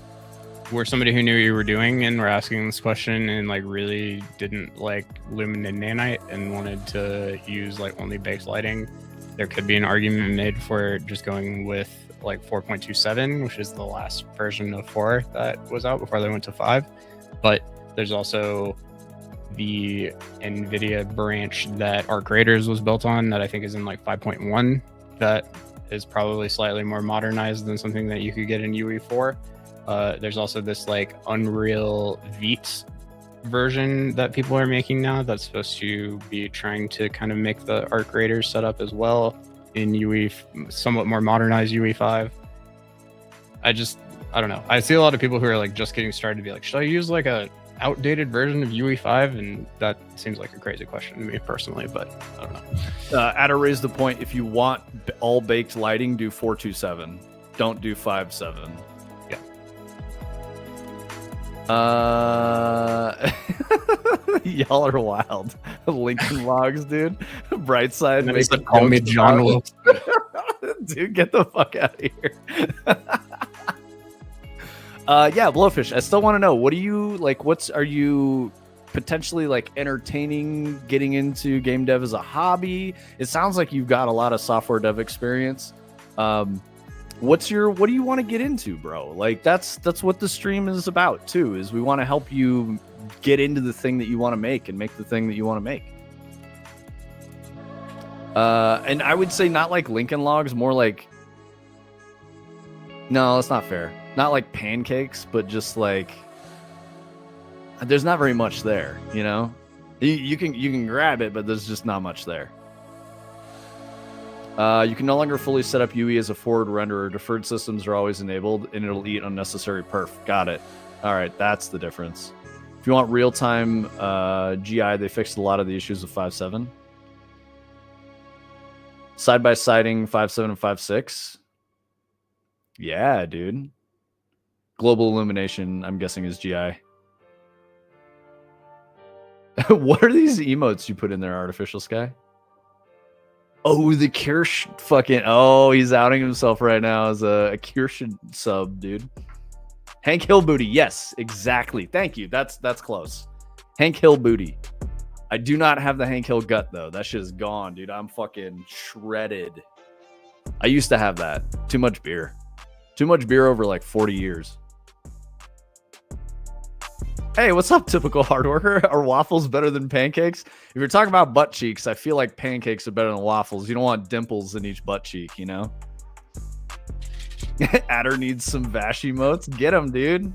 were somebody who knew what you were doing and were asking this question and like really didn't like lumen and nanite and wanted to use like only baked lighting, there could be an argument made for just going with like 4.27, which is the last version of 4 that was out before they went to 5. But there's also the NVIDIA branch that Arc Raiders was built on that I think is in like 5.1 that is probably slightly more modernized than something that you could get in UE4. There's also this like Unreal Vite version that people are making now that's supposed to be trying to kind of make the Arc Raiders setup as well in UE, somewhat more modernized UE5. I don't know. I see a lot of people who are like just getting started to be like, should I use like a outdated version of UE5? And that seems like a crazy question to me personally, but I don't know. Ada raised the point, if you want all baked lighting, do 427. Don't do 5.7. Yeah. Y'all are wild. Lincoln Logs, dude. Brightside. They said, call me John Wilson. Dude, get the fuck out of here. Yeah, Blowfish, I still want to know, what do you like? Are you potentially like entertaining getting into game dev as a hobby? It sounds like you've got a lot of software dev experience. What do you want to get into, bro? Like that's what the stream is about too, is we want to help you get into the thing that you want to make and make the thing that you want to make. And I would say not like Lincoln Logs, more like, no, that's not fair. Not like pancakes, but just like, there's not very much there, you know? You can grab it, but there's just not much there. You can no longer fully set up UE as a forward renderer. Deferred systems are always enabled, and it'll eat unnecessary perf. Got it. All right, that's the difference. If you want real-time GI, they fixed a lot of the issues of 5.7. Side-by-siding 5.7 and 5.6. Yeah, dude. Global illumination, I'm guessing, is GI. What are these emotes you put in there, Artificial Sky? Oh, the Kirsch fucking... Oh, he's outing himself right now as a Kirsch sub, dude. Hank Hill Booty. Yes, exactly. Thank you. That's close. Hank Hill Booty. I do not have the Hank Hill gut, though. That shit is gone, dude. I'm fucking shredded. I used to have that. Too much beer. Too much beer over like 40 years. Hey, what's up, typical hard worker? Are waffles better than pancakes? If you're talking about butt cheeks, I feel like pancakes are better than waffles. You don't want dimples in each butt cheek, you know? Adder needs some Vash emotes. Get them, dude.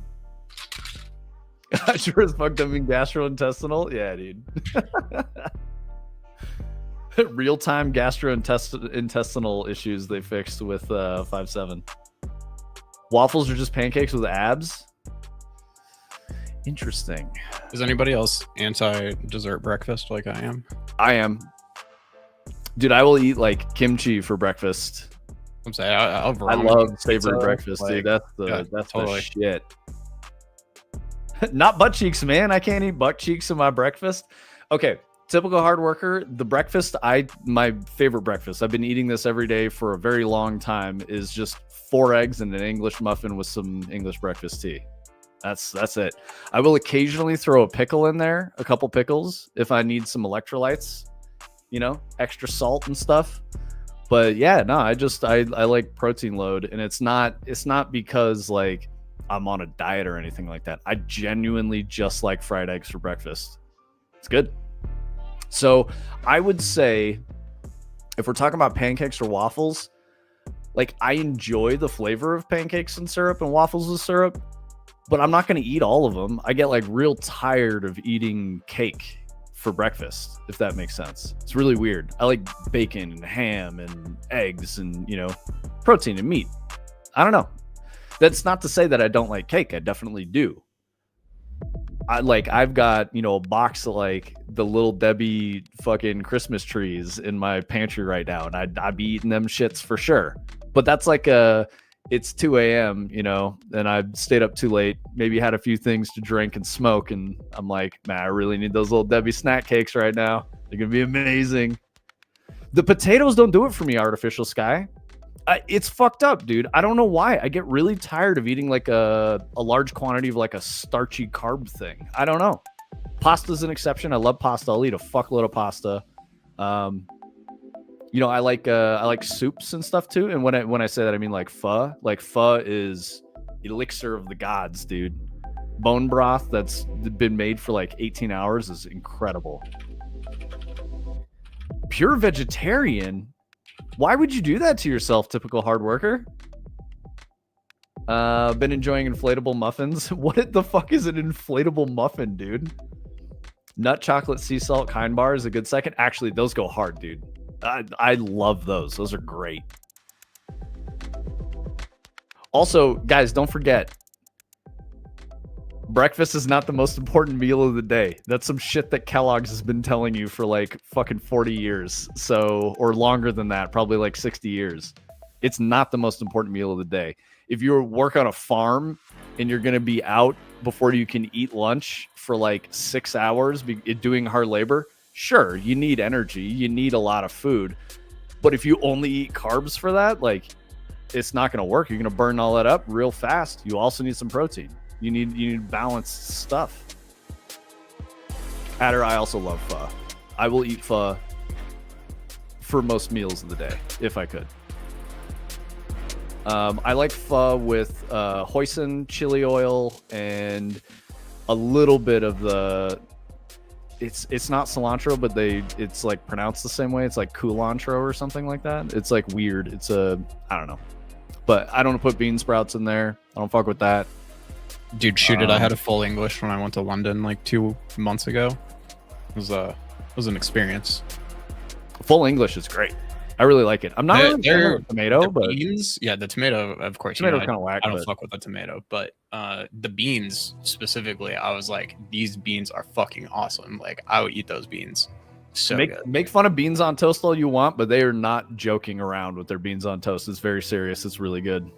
I sure as fuck them in gastrointestinal. Yeah, dude. Real-time gastrointestinal issues they fixed with 5.7. Waffles are just pancakes with abs? Interesting. Is anybody else anti-dessert breakfast like I am? I am. Dude, I will eat like kimchi for breakfast. I'm saying I love savory breakfast, like, dude. That's totally the shit. Not butt cheeks, man. I can't eat butt cheeks in my breakfast. Okay, typical hard worker. The breakfast, my favorite breakfast, I've been eating this every day for a very long time, is just 4 eggs and an English muffin with some English breakfast tea. That's it. I will occasionally throw a pickle in there, a couple pickles, if I need some electrolytes, you know, extra salt and stuff. But yeah, no, I like protein load, and it's not because like I'm on a diet or anything like that. I genuinely just like fried eggs for breakfast. It's good. So I would say, if we're talking about pancakes or waffles, like I enjoy the flavor of pancakes and syrup and waffles with syrup, but I'm not going to eat all of them. I get like real tired of eating cake for breakfast, if that makes sense. It's really weird. I like bacon and ham and eggs and, you know, protein and meat. I don't know. That's not to say that I don't like cake. I definitely do. I've got, you know, a box of like the Little Debbie fucking Christmas trees in my pantry right now, and I'd be eating them shits for sure. But that's like it's 2 a.m., you know, and I stayed up too late, maybe had a few things to drink and smoke, and I'm like, man, I really need those Little Debbie snack cakes right now. They're gonna be amazing. The potatoes don't do it for me, Artificial Sky. It's fucked up, dude. I don't know why. I get really tired of eating like a large quantity of like a starchy carb thing. I don't know. Pasta's an exception. I love pasta. I'll eat a fuckload of pasta. You know, I like soups and stuff too. And when I say that, I mean like pho. Like pho is elixir of the gods, dude. Bone broth that's been made for like 18 hours is incredible. Pure vegetarian? Why would you do that to yourself, typical hard worker? Been enjoying inflatable muffins. What the fuck is an inflatable muffin, dude? Nut chocolate sea salt kind bar is a good second. Actually, those go hard, dude. I love those. Those are great. Also, guys, don't forget, breakfast is not the most important meal of the day. That's some shit that Kellogg's has been telling you for like fucking 40 years. So, or longer than that, probably like 60 years. It's not the most important meal of the day. If you work on a farm and you're going to be out before you can eat lunch for like 6 hours doing hard labor, sure, you need energy. You need a lot of food. But if you only eat carbs for that, like, it's not going to work. You're going to burn all that up real fast. You also need some protein. You need balanced stuff. Adder, I also love pho. I will eat pho for most meals of the day, if I could. I like pho with hoisin, chili oil, and a little bit of the... It's not cilantro, but it's like pronounced the same way. It's like culantro or something like that. It's like weird. It's I don't know. But I don't put bean sprouts in there. I don't fuck with that. Dude, shoot it. I had a full English when I went to London like 2 months ago. It was an experience. Full English is great. I really like it. I'm not really a fan of tomato, but beans, yeah, the tomato, of course. Tomato's kind of whack. I don't fuck with the tomato, but the beans specifically, I was like, these beans are fucking awesome. Like, I would eat those beans. So make fun of beans on toast all you want, but they are not joking around with their beans on toast. It's very serious. It's really good.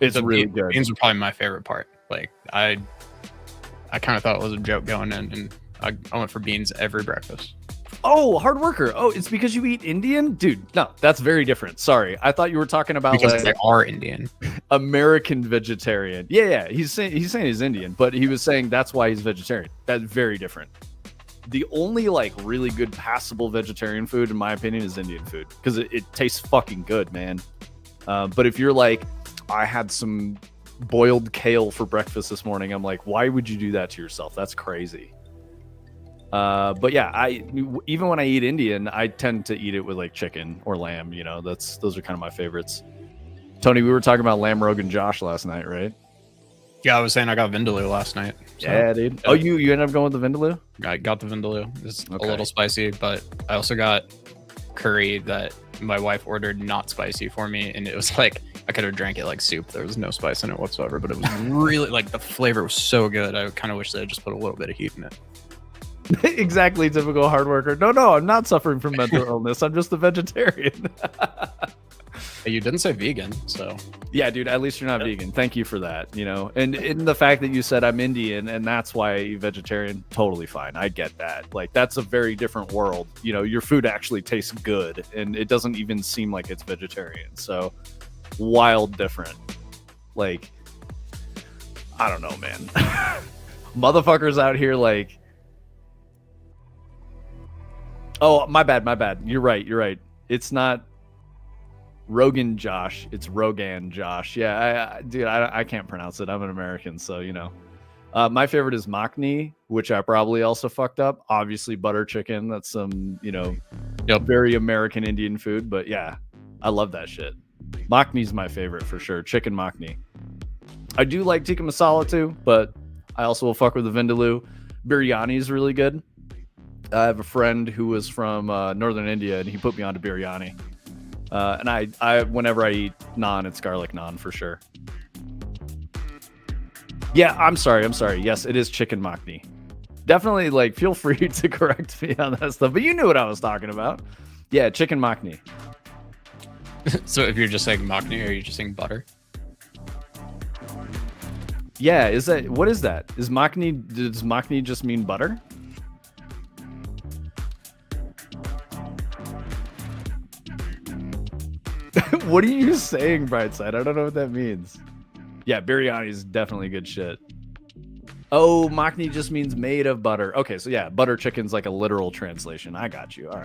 It's really good. Beans are probably my favorite part. Like, I kind of thought it was a joke going in, and I went for beans every breakfast. Oh, hard worker. Oh, it's because you eat Indian? Dude, no, that's very different. Sorry. I thought you were talking about because like, they are Indian. American vegetarian. Yeah. He's saying he's Indian, but he was saying that's why he's vegetarian. That's very different. The only like really good passable vegetarian food, in my opinion, is Indian food because it tastes fucking good, man. But if you're like, I had some boiled kale for breakfast this morning, I'm like, why would you do that to yourself? That's crazy. But yeah, even when I eat Indian, I tend to eat it with like chicken or lamb. You know, those are kind of my favorites. Tony, we were talking about lamb Rogan Josh last night, right? Yeah, I was saying I got Vindaloo last night. So, yeah, dude. Oh, you ended up going with the Vindaloo? I got the Vindaloo. It's a little spicy, but I also got curry that my wife ordered not spicy for me, and it was like I could have drank it like soup. There was no spice in it whatsoever, but it was really like the flavor was so good. I kind of wish they had just put a little bit of heat in it. Exactly, typical hard worker. No, I'm not suffering from mental illness. I'm just a vegetarian. Hey, you didn't say vegan, so yeah, dude. At least you're not vegan. Thank you for that. You know, and in the fact that you said I'm Indian and that's why I eat vegetarian, totally fine. I get that. Like, that's a very different world. You know, your food actually tastes good, and it doesn't even seem like it's vegetarian. So, wild different. Like, I don't know, man. Motherfuckers out here like. Oh, my bad. You're right. It's not Rogan Josh. It's Rogan Josh. Yeah, dude, I can't pronounce it. I'm an American, so, you know. My favorite is Makhni, which I probably also fucked up. Obviously, butter chicken. That's some, you know, very American Indian food. But yeah, I love that shit. Makhni's my favorite for sure. Chicken Makhni. I do like tikka masala too, but I also will fuck with the Vindaloo. Biryani is really good. I have a friend who was from northern India, and he put me onto biryani. And I whenever I eat naan, it's garlic naan for sure. Yeah, I'm sorry. Yes, it is chicken makhni. Definitely, like, feel free to correct me on that stuff. But you knew what I was talking about. Yeah, chicken makhni. So if you're just saying makhni, are you just saying butter? Yeah, what is that? Does makhni just mean butter? What are you saying, Brightside? I don't know what that means. Yeah, biryani is definitely good shit. Oh, makhni just means made of butter. Okay, so yeah, butter chicken's like a literal translation. I got you. All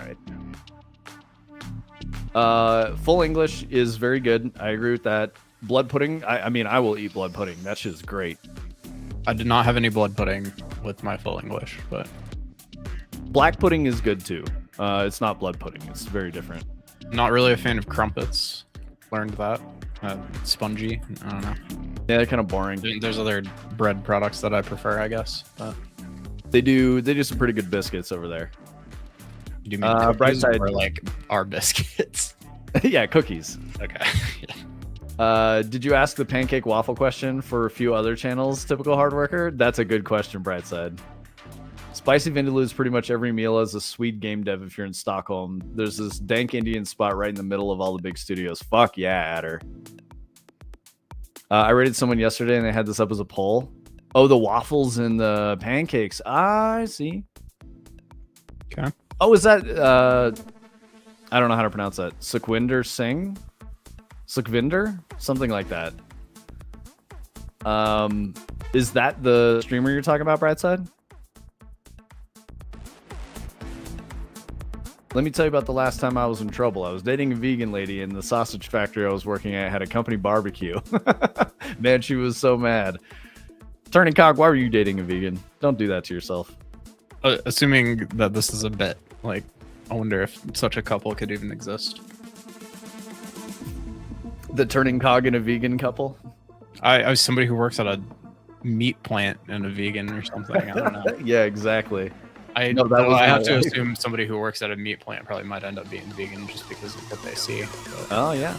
right. Full English is very good. I agree with that. Blood pudding. I mean, I will eat blood pudding. That shit's great. I did not have any blood pudding with my full English, but black pudding is good too. It's not blood pudding. It's very different. Not really a fan of crumpets. Learned that. Spongy. I don't know. Yeah, they're kind of boring. There's other bread products that I prefer, I guess. But they do some pretty good biscuits over there. Do you mean cookies or like our biscuits? Yeah, cookies. Okay. Did you ask the pancake waffle question for a few other channels? Typical hard worker. That's a good question, Brightside. Spicy Vindaloo is pretty much every meal as a Swede game dev if you're in Stockholm. There's this dank Indian spot right in the middle of all the big studios. Fuck yeah, Adder. I rated someone yesterday and they had this up as a poll. Oh, the waffles and the pancakes. I see. Okay. Oh, is that I don't know how to pronounce that. Sukhwinder Singh? Sukhvinder? Something like that. Is that the streamer you're talking about, Brightside? Let me tell you about the last time I was in trouble. I was dating a vegan lady, and the sausage factory I was working at had a company barbecue. Man, she was so mad. Turning Cog, why were you dating a vegan? Don't do that to yourself. Assuming that this is a bit, like, I wonder if such a couple could even exist. The Turning Cog and a vegan couple? I was somebody who works at a meat plant and a vegan or something. I don't know. Yeah, exactly. I have to assume somebody who works at a meat plant probably might end up being vegan just because of what they see. But, oh yeah.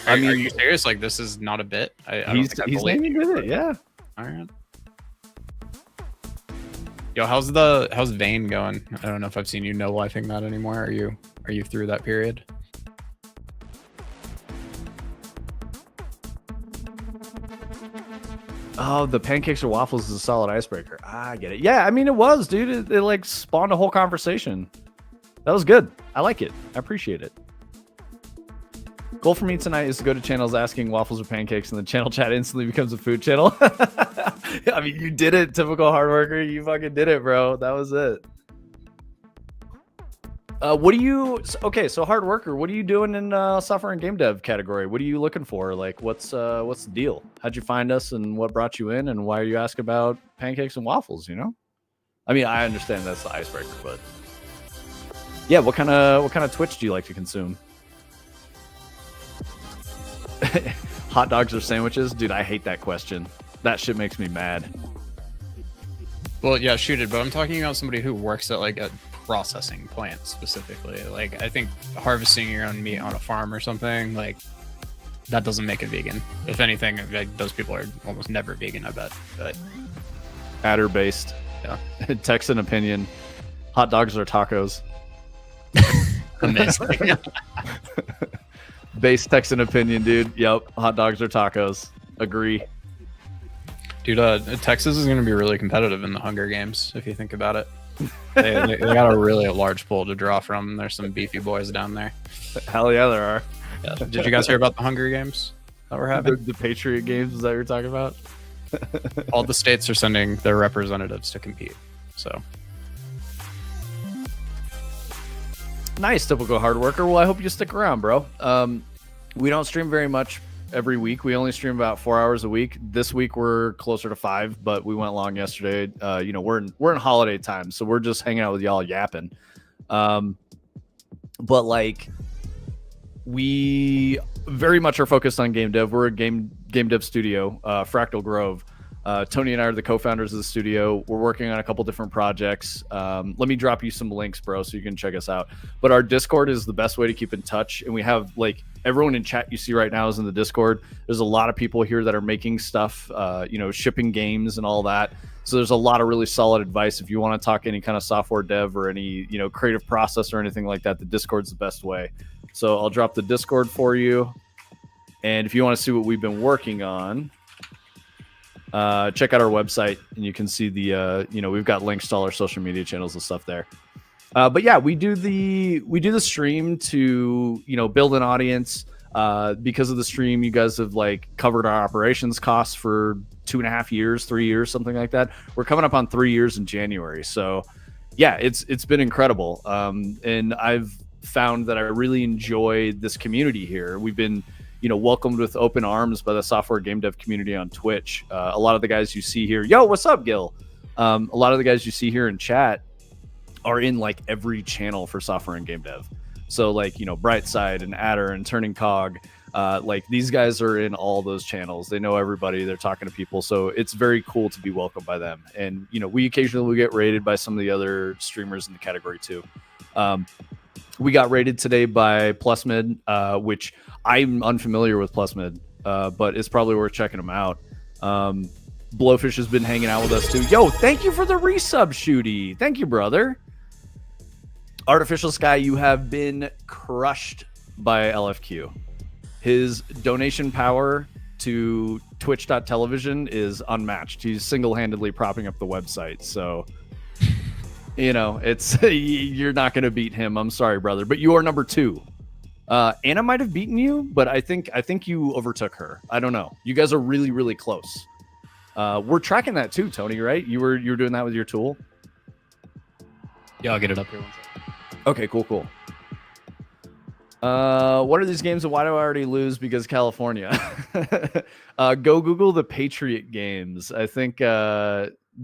Are you serious? Like, this is not a bit? He's naming it. Yeah. All right. Yo, how's Vane going? I don't know if I've seen you no-lifing that anymore. Are you through that period? Oh, the pancakes or waffles is a solid icebreaker. I get it. Yeah, I mean, it was, dude. It like spawned a whole conversation. That was good. I like it. I appreciate it. Goal for me tonight is to go to channels asking waffles or pancakes, and the channel chat instantly becomes a food channel. I mean, you did it, typical hard worker. You fucking did it, bro. That was it. What do you? Okay, so hard worker. What are you doing in software and game dev category? What are you looking for? Like, what's the deal? How'd you find us, and what brought you in, and why are you asking about pancakes and waffles? You know, I mean, I understand that's the icebreaker, but yeah, what kind of Twitch do you like to consume? Hot dogs or sandwiches, dude? I hate that question. That shit makes me mad. Well, yeah, shoot it. But I'm talking about somebody who works at like a processing plant specifically. Like, I think harvesting your own meat on a farm or something, like, that doesn't make it vegan. If anything, like, those people are almost never vegan, I bet. But Adder based. Yeah. Texan opinion. Hot dogs or tacos? Amazing. Base Texan opinion, dude. Yep. Hot dogs or tacos. Agree. Dude, Texas is going to be really competitive in the Hunger Games, if you think about it. They got a really large pool to draw from. There's some beefy boys down there. Hell yeah, there are. Yeah. Did you guys hear about the Hunger Games that we're having? The Patriot Games, is that what you're talking about? All the states are sending their representatives to compete. So nice, typical hard worker. Well, I hope you stick around, bro. We don't stream very much every week. We only stream about 4 hours a week. This week we're closer to 5, but we went long yesterday. You know, we're in holiday time, so we're just hanging out with y'all yapping. But like, we very much are focused on game dev. We're a game dev studio, Fractal Grove. Tony and I are the co-founders of the studio. We're working on a couple different projects. Let me drop you some links, bro, so you can check us out. But our Discord is the best way to keep in touch. And we have, like, everyone in chat you see right now is in the Discord. There's a lot of people here that are making stuff, you know, shipping games and all that. So there's a lot of really solid advice. If you want to talk any kind of software dev or any, you know, creative process or anything like that, the Discord's the best way. So I'll drop the Discord for you. And if you want to see what we've been working on, check out our website and you can see the you know, we've got links to all our social media channels and stuff there. But yeah, we do the stream to, you know, build an audience. Because of the stream, you guys have like covered our operations costs for 2.5 years, 3 years, something like that. We're coming up on 3 years in January. So yeah, it's been incredible. And I've found that I really enjoy this community here. We've been, welcomed with open arms by the software game dev community on Twitch. A lot of the guys you see here, yo, what's up, Gil? A lot of the guys you see here in chat are in like every channel for software and game dev. So like, Brightside and Adder and Turning Cog, like these guys are in all those channels. They know everybody. They're talking to people. So it's very cool to be welcomed by them. And, we occasionally will get rated by some of the other streamers in the category too. We got rated today by Plusmid, which I'm unfamiliar with Plusmid, but it's probably worth checking them out. Blowfish has been hanging out with us too. Yo, thank you for the resub, Shooty. Thank you, brother. Artificial Sky, you have been crushed by LFQ. His donation power to twitch.television is unmatched. He's single-handedly propping up the website. So, it's you're not going to beat him. I'm sorry, brother, but you are number 2. Anna might have beaten you, but I think you overtook her. I don't know. You guys are really, really close. We're tracking that too, Tony, right? You were doing that with your tool? Yeah, I'll get it up here one second. Okay, cool. What are these games and why do I already lose? Because California. Go Google the Patriot games. I think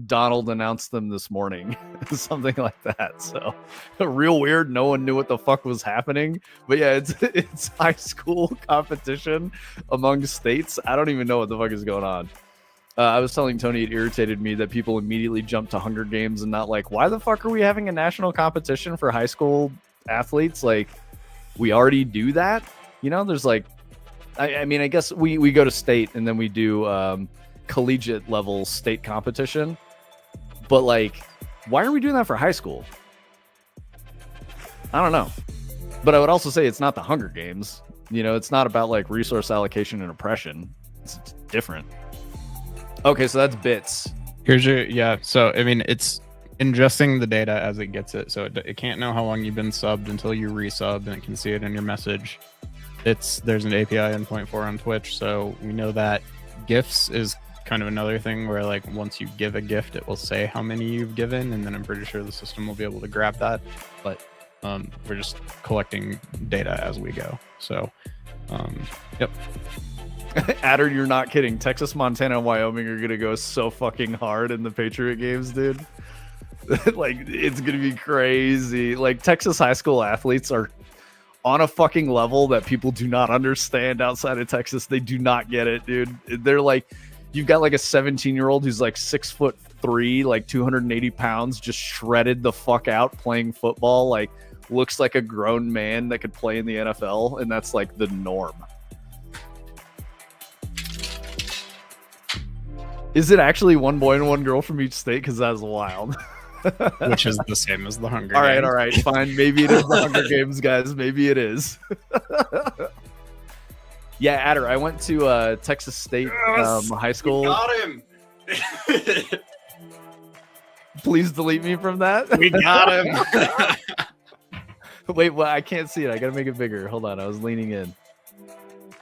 Donald announced them this morning. Something like that. So real weird. No one knew what the fuck was happening. But yeah, it's high school competition among states. I don't even know what the fuck is going on. I was telling Tony it irritated me that people immediately jumped to Hunger Games and not like, why the fuck are we having a national competition for high school athletes? Like, we already do that. There's like, I mean, I guess we go to state and then we do collegiate level state competition. But like, why are we doing that for high school? I don't know. But I would also say it's not the Hunger Games. It's not about like resource allocation and oppression. It's different. Okay, so that's bits. So I mean, it's ingesting the data as it gets it. So it can't know how long you've been subbed until you resub, and it can see it in your message. There's an API endpoint for on Twitch, so we know that. GIFs is kind of another thing where like once you give a gift, it will say how many you've given, and then I'm pretty sure the system will be able to grab that. But we're just collecting data as we go. So, yep. Adder, you're not kidding. Texas, Montana, and Wyoming are gonna go so fucking hard in the Patriot games, dude. Like, it's gonna be crazy. Like, Texas high school athletes are on a fucking level that people do not understand outside of Texas. They do not get it, dude. They're like, you've got like a 17-year-old who's like 6'3", like 280 pounds, just shredded the fuck out playing football. Like, looks like a grown man that could play in the NFL, and that's like the norm. Is it actually one boy and one girl from each state? Because that's wild. Which is the same as the Hunger Games. All right, fine. Maybe it is the Hunger Games, guys. Maybe it is. Yeah, Adder, I went to Texas State high school. We got him. Please delete me from that. We got him. Wait, well, I can't see it. I gotta make it bigger. Hold on, I was leaning in.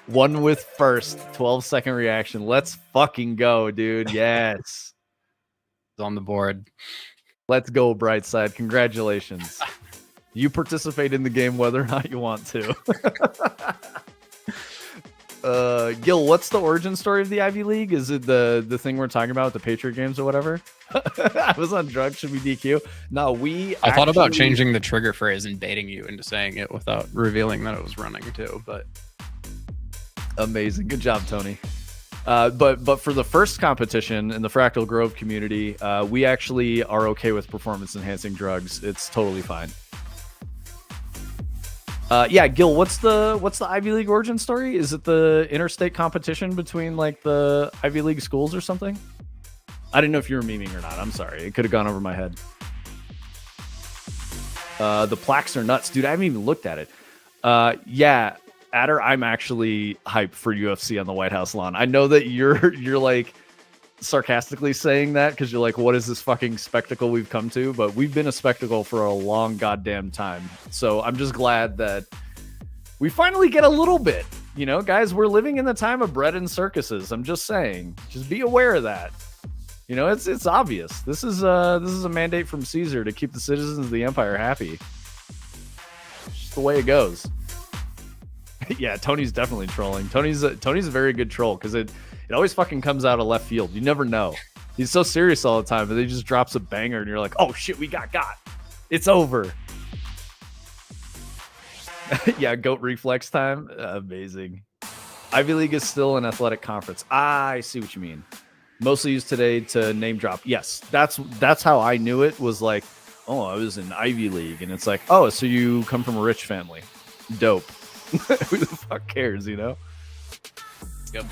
One with first 12-second reaction. Let's fucking go, dude. Yes. It's on the board. Let's go, Brightside. Congratulations. You participate in the game whether or not you want to. Gil, what's the origin story of the Ivy League? Is it the thing we're talking about, the Patriot games or whatever? I was on drugs. Should we DQ? No, I thought about changing the trigger phrase and baiting you into saying it without revealing that it was running too, but... Amazing. Good job, Tony. But for the first competition in the Fractal Grove community, we actually are okay with performance enhancing drugs. It's totally fine. Yeah, Gil, what's the Ivy League origin story? Is it the interstate competition between like the Ivy League schools or something? I didn't know if you were memeing or not. I'm sorry. It could have gone over my head. The plaques are nuts, dude. I haven't even looked at it. Yeah. Adder, I'm actually hyped for UFC on the White House lawn. I know that you're like sarcastically saying that because you're like, what is this fucking spectacle we've come to? But we've been a spectacle for a long goddamn time. So I'm just glad that we finally get a little bit You know, guys, we're living in the time of bread and circuses. I'm just saying. Just be aware of that. You know, it's obvious. This is a mandate from Caesar to keep the citizens of the empire happy. It's just the way it goes. Yeah, Tony's definitely trolling. Tony's a very good troll because it always fucking comes out of left field. You never know. He's so serious all the time, but then he just drops a banger and you're like, oh shit, we got. It's over. Yeah, goat reflex time. Amazing. Ivy League is still an athletic conference. I see what you mean. Mostly used today to name drop. Yes, that's how I knew it, was like, oh, I was in Ivy League. And it's like, oh, so you come from a rich family. Dope. Who the fuck cares, you know? Yep.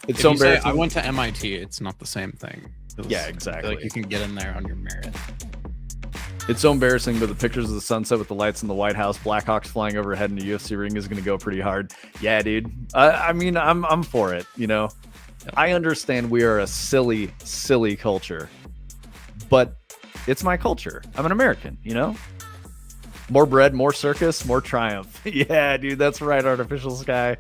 It's if so you say, embarrassing. I went to MIT, it's not the same thing. Yeah, exactly. Like you can get in there on your merit. It's so embarrassing, but the pictures of the sunset with the lights in the White House, Blackhawks flying overhead in a UFC ring is going to go pretty hard. Yeah, dude. I mean, I'm for it, you know? Yep. I understand we are a silly, silly culture, but it's my culture. I'm an American, you know? More bread, more circus, more triumph. Yeah, dude, that's right, Artificial Sky.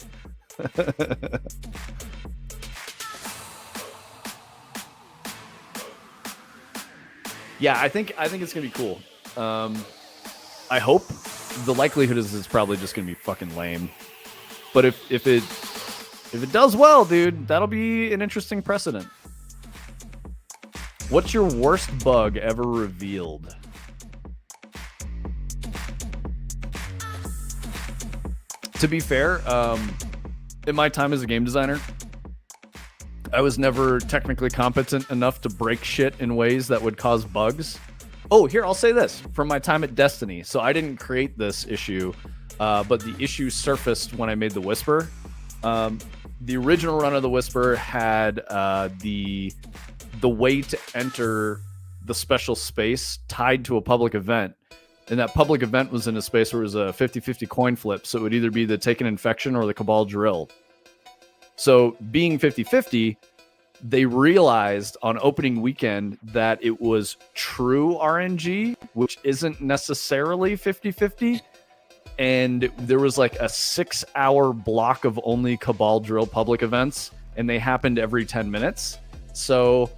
Yeah, I think it's gonna be cool. I hope. The likelihood is it's probably just gonna be fucking lame. But if it does well, dude, that'll be an interesting precedent. What's your worst bug ever revealed? To be fair, in my time as a game designer, I was never technically competent enough to break shit in ways that would cause bugs. Oh, here, I'll say this. From my time at Destiny, so I didn't create this issue, but the issue surfaced when I made the Whisper. The original run of the Whisper had the way to enter the special space tied to a public event. And that public event was in a space where it was a 50-50 coin flip. So it would either be the Taken Infection or the Cabal Drill. So being 50-50, they realized on opening weekend that it was true RNG, which isn't necessarily 50-50. And there was like a 6-hour block of only Cabal Drill public events, and they happened every 10 minutes. So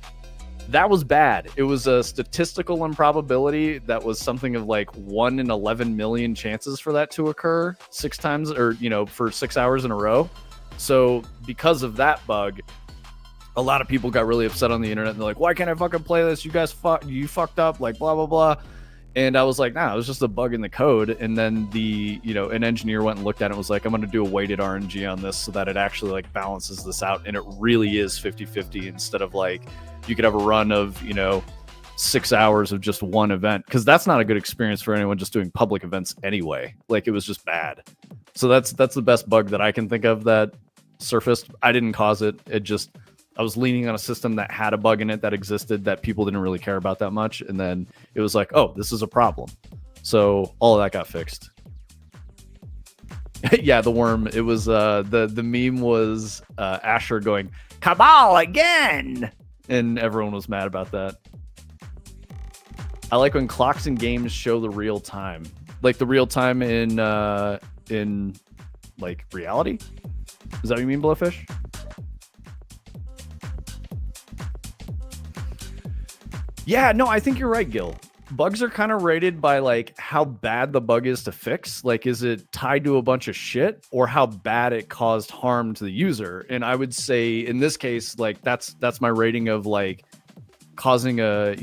that was bad. It was a statistical improbability that was something of like 1 in 11 million chances for that to occur 6 times, or, you know, for 6 hours in a row. So because of that bug, a lot of people got really upset on the internet. And they're like, why can't I fucking play this? You guys fucked up, like blah, blah, blah. And I was like, nah, it was just a bug in the code. And then an engineer went and looked at it and was like, I'm going to do a weighted RNG on this so that it actually like balances this out. And it really is 50-50 instead of like, you could have a run of, 6 hours of just one event. Cause that's not a good experience for anyone just doing public events anyway. Like it was just bad. So that's the best bug that I can think of that surfaced. I didn't cause it. I was leaning on a system that had a bug in it that existed that people didn't really care about that much. And then it was like, oh, this is a problem. So all of that got fixed. Yeah, the worm. It was the meme was Asher going, Cabal again. And everyone was mad about that. I like when clocks and games show the real time. Like the real time in like reality. Is that what you mean, Blowfish? Yeah, no, I think you're right, Gil. Bugs are kind of rated by like how bad the bug is to fix. Like, is it tied to a bunch of shit or how bad it caused harm to the user? And I would say in this case, like that's my rating of like causing a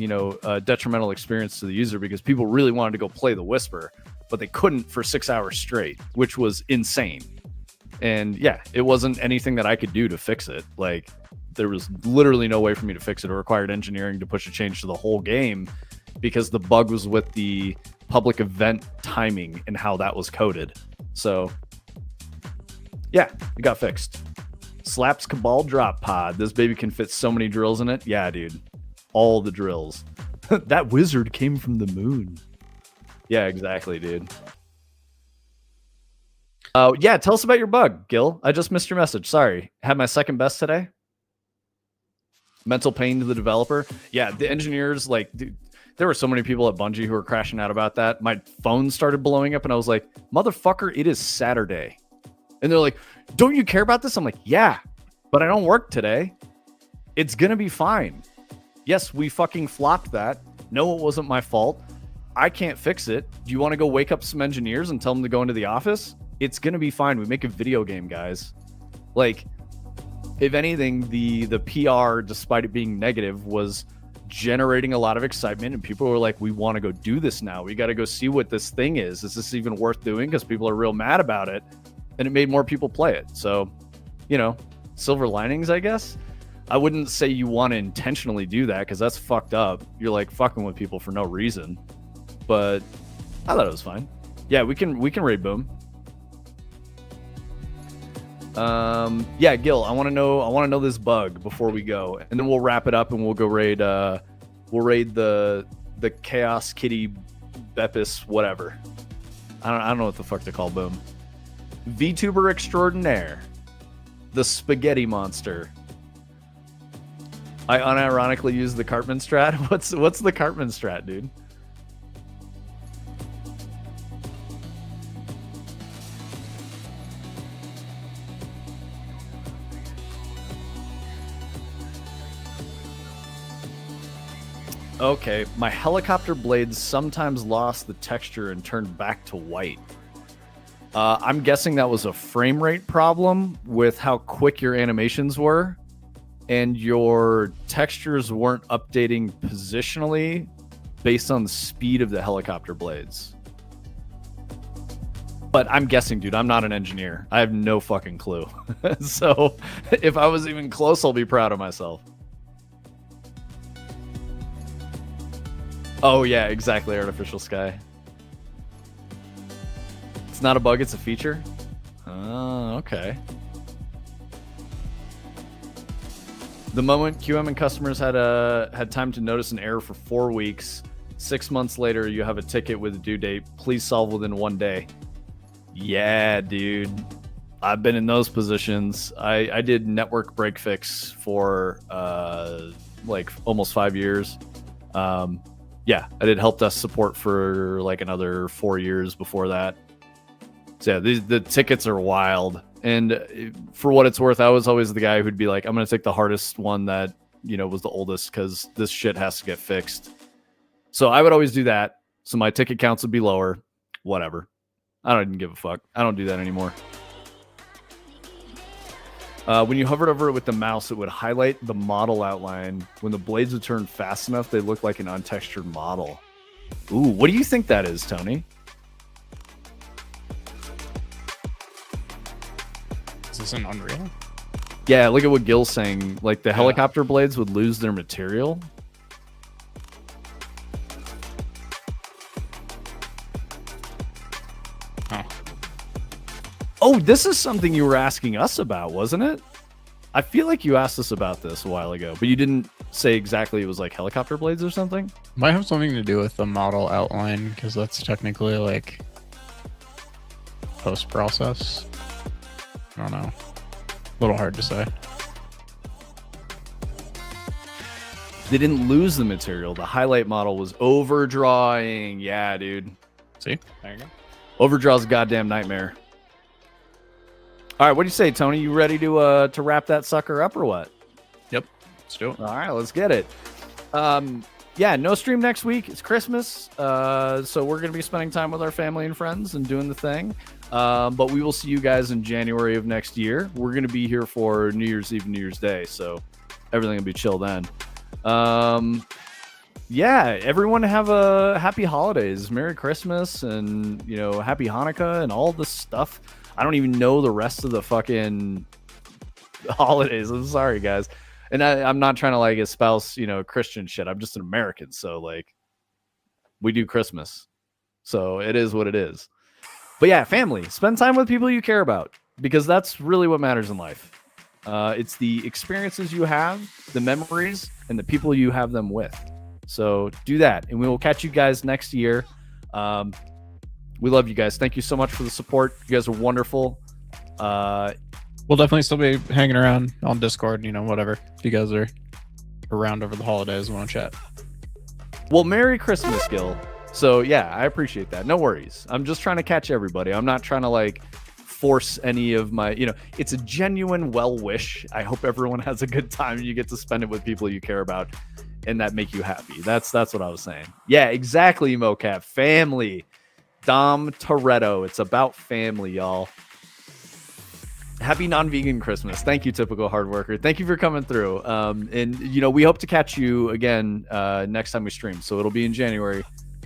detrimental experience to the user because people really wanted to go play the Whisper, but they couldn't for 6 hours straight, which was insane. And yeah, it wasn't anything that I could do to fix it. Like there was literally no way for me to fix it. It required engineering to push a change to the whole game because the bug was with the public event timing and how that was coded. So yeah, it got fixed. Slaps Cabal drop pod. This baby can fit so many drills in it. Yeah, dude. All the drills. That wizard came from the moon. Yeah, exactly, dude. Yeah, tell us about your bug, Gil. I just missed your message. Sorry. Had my second best today. Mental pain to the developer. Yeah, the engineers, like, dude, there were so many people at Bungie who were crashing out about that. My phone started blowing up and I was like, motherfucker, it is Saturday. And they're like, don't you care about this? I'm like, yeah, but I don't work today. It's going to be fine. Yes, we fucking flopped that. No, it wasn't my fault. I can't fix it. Do you want to go wake up some engineers and tell them to go into the office? It's going to be fine. We make a video game, guys. Like, if anything, the PR, despite it being negative, was generating a lot of excitement, and people were like, we want to go do this now. We got to go see what this thing is. Is this even worth doing? Because people are real mad about it. And it made more people play it. So, you know, silver linings, I guess. I wouldn't say you want to intentionally do that, because that's fucked up. You're like fucking with people for no reason. But I thought it was fine. Yeah, we can raid Boom. Yeah, Gil, I want to know this bug before we go, and then we'll wrap it up and we'll go raid the Chaos Kitty Bepis whatever. I don't know what the fuck to call Boom. VTuber extraordinaire, the spaghetti monster. I unironically use the Cartman strat. What's the Cartman strat, dude? Okay, my helicopter blades sometimes lost the texture and turned back to white. I'm guessing that was a frame rate problem with how quick your animations were, and your textures weren't updating positionally based on the speed of the helicopter blades. But I'm guessing, dude. I'm not an engineer. I have no fucking clue. So if I was even close, I'll be proud of myself. Oh, yeah, exactly. Artificial sky. It's not a bug, it's a feature? Oh, okay. The moment QM and customers had time to notice an error for 4 weeks, 6 months later, you have a ticket with a due date. Please solve within 1 day. Yeah, dude. I've been in those positions. I did network break fix for like almost 5 years. Yeah, I did help desk support for like another 4 years before that. So yeah, the tickets are wild. And for what it's worth, I was always the guy who'd be like, I'm going to take the hardest one that, you know, was the oldest, because this shit has to get fixed. So I would always do that. So my ticket counts would be lower. Whatever. I don't even give a fuck. I don't do that anymore. When you hovered over it with the mouse, it would highlight the model outline. When the blades would turn fast enough, they look like an untextured model. Ooh, what do you think that is, Tony? Is this an Unreal? Yeah, look at what Gil's saying. Like, the helicopter blades would lose their material. Oh, this is something you were asking us about, wasn't it? I feel like you asked us about this a while ago, but you didn't say exactly it was like helicopter blades or something? Might have something to do with the model outline, because that's technically like post-process. I don't know. A little hard to say. They didn't lose the material. The highlight model was overdrawing. Yeah, dude. See? There you go. Overdraw's a goddamn nightmare. All right, what do you say, Tony? You ready to wrap that sucker up or what? Yep. Let's do it. All right, let's get it. Yeah, no stream next week. It's Christmas. So we're going to be spending time with our family and friends and doing the thing. But we will see you guys in January of next year. We're going to be here for New Year's Eve and New Year's Day. So everything will be chill then. Yeah, everyone have a happy holidays. Merry Christmas and, you know, happy Hanukkah and all this stuff. I don't even know the rest of the fucking holidays. I'm sorry, guys. And I'm not trying to like espouse, you know, Christian shit. I'm just an American. So like we do Christmas. So it is what it is. But yeah, family, spend time with people you care about, because that's really what matters in life. It's the experiences you have, the memories, and the people you have them with. So do that. And we will catch you guys next year. We love you guys. Thank you so much for the support. You guys are wonderful. We'll definitely still be hanging around on Discord, you know, whatever. If you guys are around over the holidays and want to chat. Well, Merry Christmas, Gil. So yeah, I appreciate that. No worries. I'm just trying to catch everybody. I'm not trying to like force any of my, it's a genuine well wish. I hope everyone has a good time and you get to spend it with people you care about and that make you happy. That's what I was saying. Yeah, exactly, mocap. Family. Dom Toretto. It's about family, y'all. Happy non-vegan Christmas. Thank you, typical hard worker. Thank you for coming through. And we hope to catch you again next time we stream. So it'll be in January.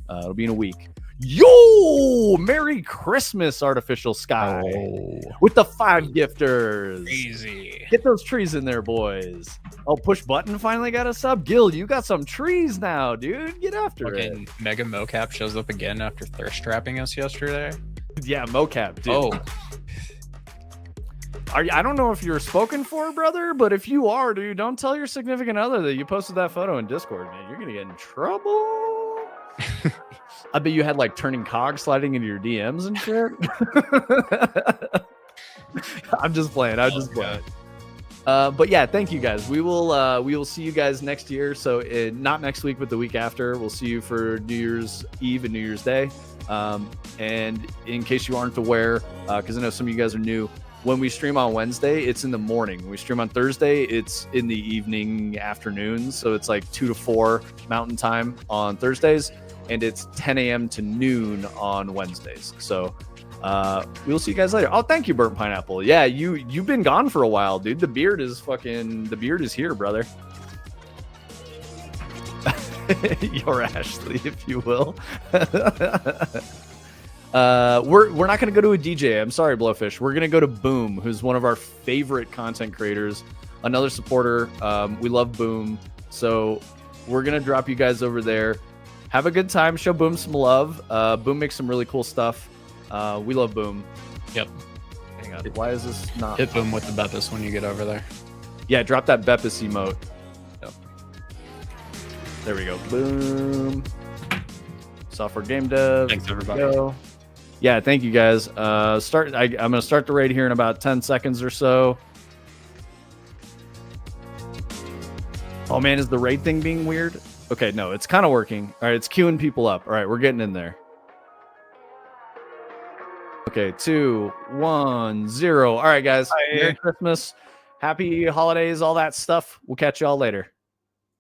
It'll be in a week. Yo, Merry Christmas, Artificial Sky, with the 5 gifters. Crazy. Get those trees in there, boys. Oh, Push Button finally got a sub. Gil, you got some trees now, dude. Get after it. Mega Mocap shows up again after thirst trapping us yesterday. Yeah, mocap, dude. Oh. I don't know if you're spoken for, brother, but if you are, dude, don't tell your significant other that you posted that photo in Discord, man. You're gonna get in trouble. I bet you had like turning cogs sliding into your DMs and shit. I'm just playing. But yeah, thank you guys. We will see you guys next year. So not next week, but the week after. We'll see you for New Year's Eve and New Year's Day. And in case you aren't aware, because I know some of you guys are new, when we stream on Wednesday, it's in the morning. When we stream on Thursday, it's in the evening, afternoons. So it's like 2 to 4 Mountain Time on Thursdays, and it's 10 a.m. to noon on Wednesdays. So we'll see you guys later. Oh, thank you, Burnt Pineapple. Yeah, you've been gone for a while, dude. The beard is here, brother. Your Ashley, if you will. We're not gonna go to a DJ. I'm sorry, Blowfish. We're gonna go to Boom, who's one of our favorite content creators, another supporter. We love Boom, so we're gonna drop you guys over there. Have a good time. Show Boom some love. Boom makes some really cool stuff. We love Boom. Yep. Hang on. Why is this not? Hit Boom with the Beppis when you get over there. Yeah, drop that Beppis emote. Yep. There we go. Boom. Software game dev. Thanks, everybody. Yeah, thank you guys. I'm gonna start the raid here in about 10 seconds or so. Oh man, is the raid thing being weird? Okay, no, it's kind of working. All right, it's queuing people up. All right, we're getting in there. Okay, 2, 1, 0. All right, guys. Bye. Merry Christmas, happy holidays, all that stuff. We'll catch y'all later.